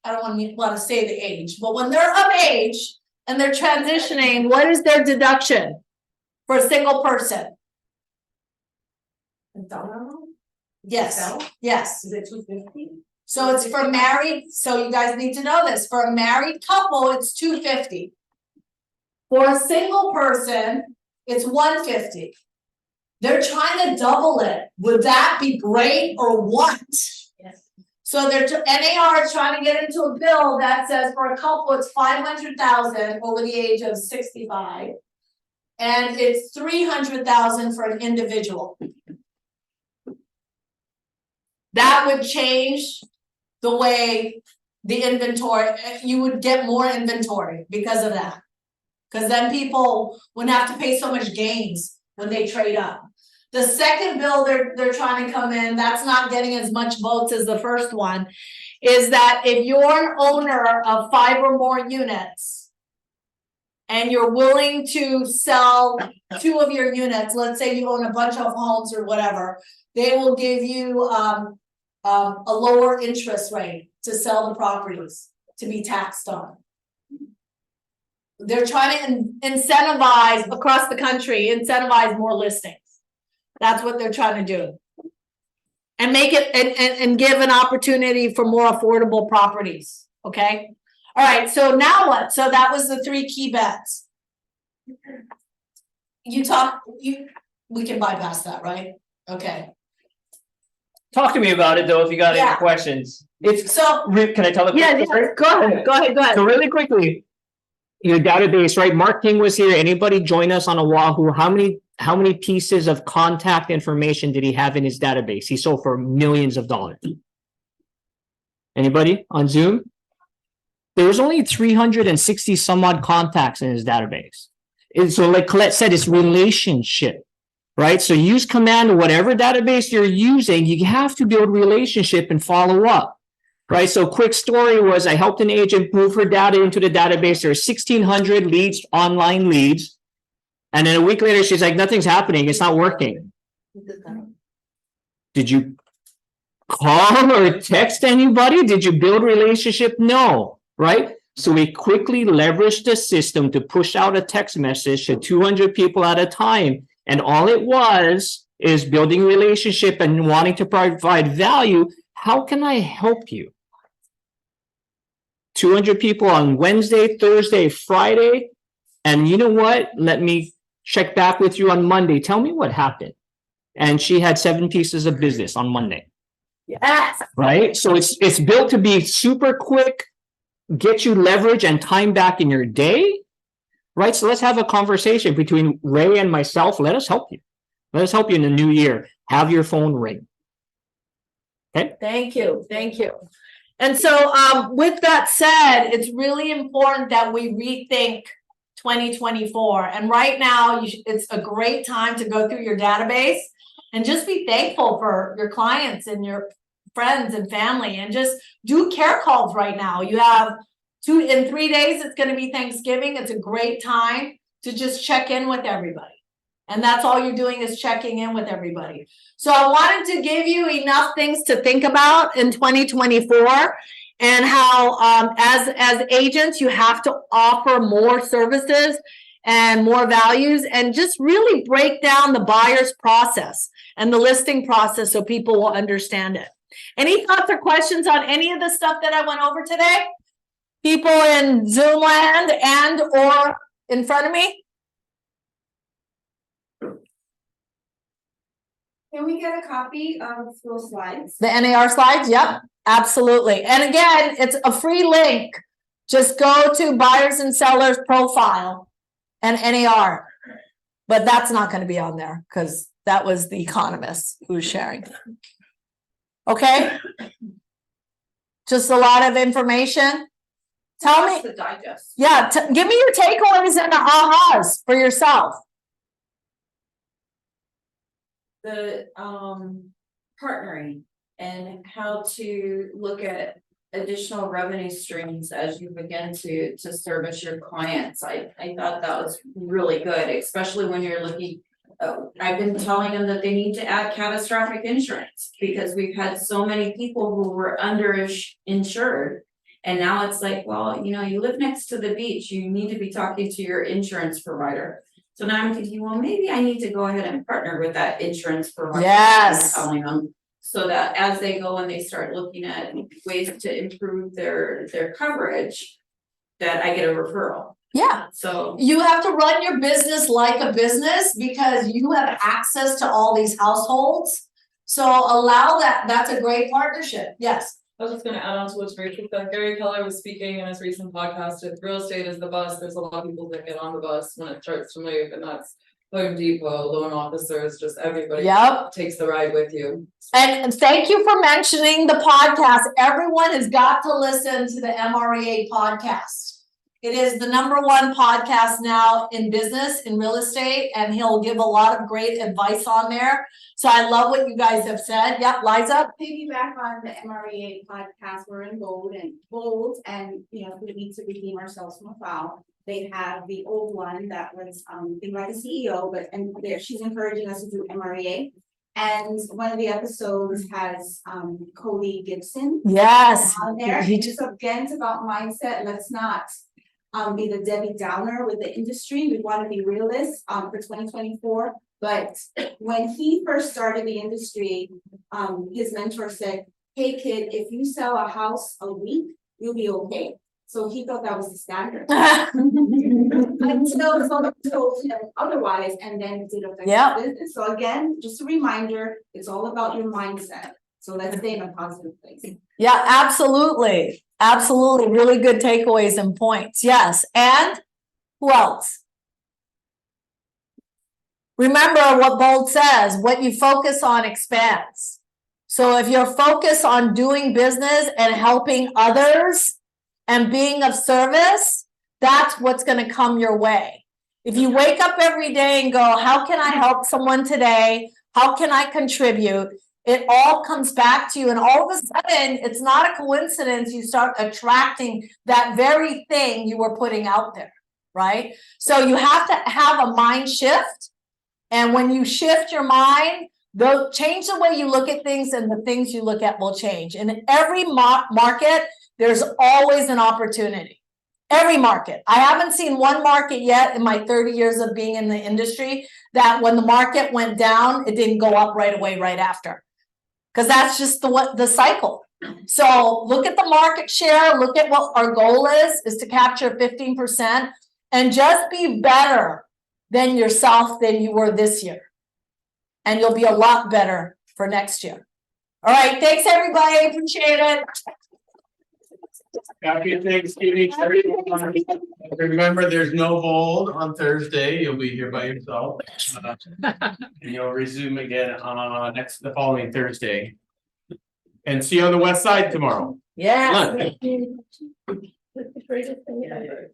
Speaker 3: I don't want to say the age, but when they're of age and they're transitioning, what is their deduction for a single person? Yes, yes.
Speaker 6: Is it 250?
Speaker 3: So it's for married, so you guys need to know this, for a married couple, it's 250. For a single person, it's 150. They're trying to double it. Would that be great or what?
Speaker 6: Yes.
Speaker 3: So NAR is trying to get into a bill that says for a couple, it's 500,000 over the age of 65. And it's 300,000 for an individual. That would change the way the inventory, you would get more inventory because of that. Because then people wouldn't have to pay so much gains when they trade up. The second bill they're trying to come in, that's not getting as much votes as the first one, is that if you're an owner of 5 or more units and you're willing to sell 2 of your units, let's say you own a bunch of homes or whatever, they will give you a lower interest rate to sell the properties to be taxed on. They're trying to incentivize across the country, incentivize more listings. That's what they're trying to do. And make it and give an opportunity for more affordable properties. Okay. All right. So now what? So that was the 3 key bets. We can bypass that, right? Okay.
Speaker 7: Talk to me about it though, if you got any
Speaker 3: Yeah.
Speaker 7: questions. It's
Speaker 3: So
Speaker 7: can I tell the
Speaker 3: yeah, go ahead.
Speaker 7: So really quickly, your database, right? Mark King was here. Anybody join us on Oahu? How many pieces of contact information did he have in his database? He sold for millions of dollars. Anybody on Zoom? There was only 360 some odd contacts in his database. And so like Colette said, it's relationship, right? So use command or whatever database you're using, you have to build relationship and follow up. Right. So quick story was I helped an agent move her data into the database. There are 1,600 leads, online leads. And then a week later, she's like, nothing's happening. It's not working. Did you call or text anybody? Did you build relationship? No. Right. So we quickly leveraged the system to push out a text message to 200 people at a time. And all it was is building relationship and wanting to provide value. How can I help you? 200 people on Wednesday, Thursday, Friday. And you know what? Let me check back with you on Monday. Tell me what happened. And she had 7 pieces of business on Monday.
Speaker 3: Yes.
Speaker 7: Right? So it's built to be super quick, get you leverage and time back in your day. Right? So let's have a conversation between Ray and myself. Let us help you. Let us help you in the new year. Have your phone ring. Okay.
Speaker 3: Thank you. And so with that said, it's really important that we rethink 2024. And right now, it's a great time to go through your database and just be thankful for your clients and your friends and family, and just do care calls right now. You have in 3 days, it's going to be Thanksgiving. It's a great time to just check in with everybody. And that's all you're doing is checking in with everybody. So I wanted to give you enough things to think about in 2024, and how as agents, you have to offer more services and more values, and just really break down the buyer's process and the listing process so people will understand it. Any thoughts or questions on any of the stuff that I went over today? People in Zoom land and or in front of me?
Speaker 8: Can we get a copy of those slides?
Speaker 3: The NAR slides? Yep, absolutely. And again, it's a free link. Just go to buyers and sellers profile and NAR. But that's not going to be on there because that was the economist who was sharing. Okay. Just a lot of information. Tell me.
Speaker 8: The digest.
Speaker 3: Yeah, give me your takeaways and the ahas for yourself.
Speaker 8: The partnering and how to look at additional revenue streams as you begin to service your clients. I thought that was really good, especially when you're looking I've been telling them that they need to add catastrophic insurance, because we've had so many people who were insured. And now it's like, well, you know, you live next to the beach, you need to be talking to your insurance provider. So now I'm thinking, well, maybe I need to go ahead and partner with that insurance provider.
Speaker 3: Yes.
Speaker 8: I'm telling them, so that as they go and they start looking at ways to improve their coverage, that I get a referral.
Speaker 3: Yeah.
Speaker 8: So
Speaker 3: You have to run your business like a business because you have access to all these households. So allow that, that's a great partnership, yes.
Speaker 6: I was just gonna add on to what Rachel said. Gary Keller was speaking in his recent podcast. If real estate is the bus, there's a lot of people that get on the bus when it starts to move, and that's Home Depot, loan officers, just everybody.
Speaker 3: Yep.
Speaker 6: Takes the ride with you.
Speaker 3: And thank you for mentioning the podcast. Everyone has got to listen to the MREA podcast. It is the #1 podcast now in business, in real estate, and he'll give a lot of great advice on there. So I love what you guys have said. Yep, Liza?
Speaker 11: Piggyback on the MREA podcast, we're in bold, and you know, we need to redeem ourselves from a foul. They have the old one that was being by the CEO, but and there she's encouraging us to do MREA. And one of the episodes has Cody Gibson
Speaker 3: Yes.
Speaker 11: on there.
Speaker 3: He
Speaker 11: And just again, it's about mindset. Let's not be the Debbie Downer with the industry. We want to be realists for 2024. But when he first started the industry, his mentor said, "Hey kid, if you sell a house a week, you'll be okay." So he thought that was the standard. Until someone told him otherwise, and then it did affect his business. So again, just a reminder, it's all about your mindset. So let's stay in a positive place.
Speaker 3: Yeah, absolutely. Absolutely. Really good takeaways and points. Yes. And who else? Remember what Bold says, what you focus on expands. So if you're focused on doing business and helping others and being of service, that's what's going to come your way. If you wake up every day and go, how can I help someone today? How can I contribute? It all comes back to you. And all of a sudden, it's not a coincidence. You start attracting that very thing you were putting out there, right? So you have to have a mind shift. And when you shift your mind, they'll change the way you look at things, and the things you look at will change. In every market, there's always an opportunity. Every market. I haven't seen one market yet in my 30 years of being in the industry that when the market went down, it didn't go up right away, right after. Because that's just the cycle. So look at the market share, look at what our goal is to capture 15% and just be better than yourself than you were this year. And you'll be a lot better for next year. All right, thanks everybody, appreciate it.
Speaker 1: Happy Thanksgiving, everyone. Remember, there's no hold on Thursday. You'll be here by yourself. And you'll resume again on the following Thursday. And see you on the west side tomorrow.
Speaker 3: Yeah.
Speaker 1: Lunch.
Speaker 4: The greatest thing ever.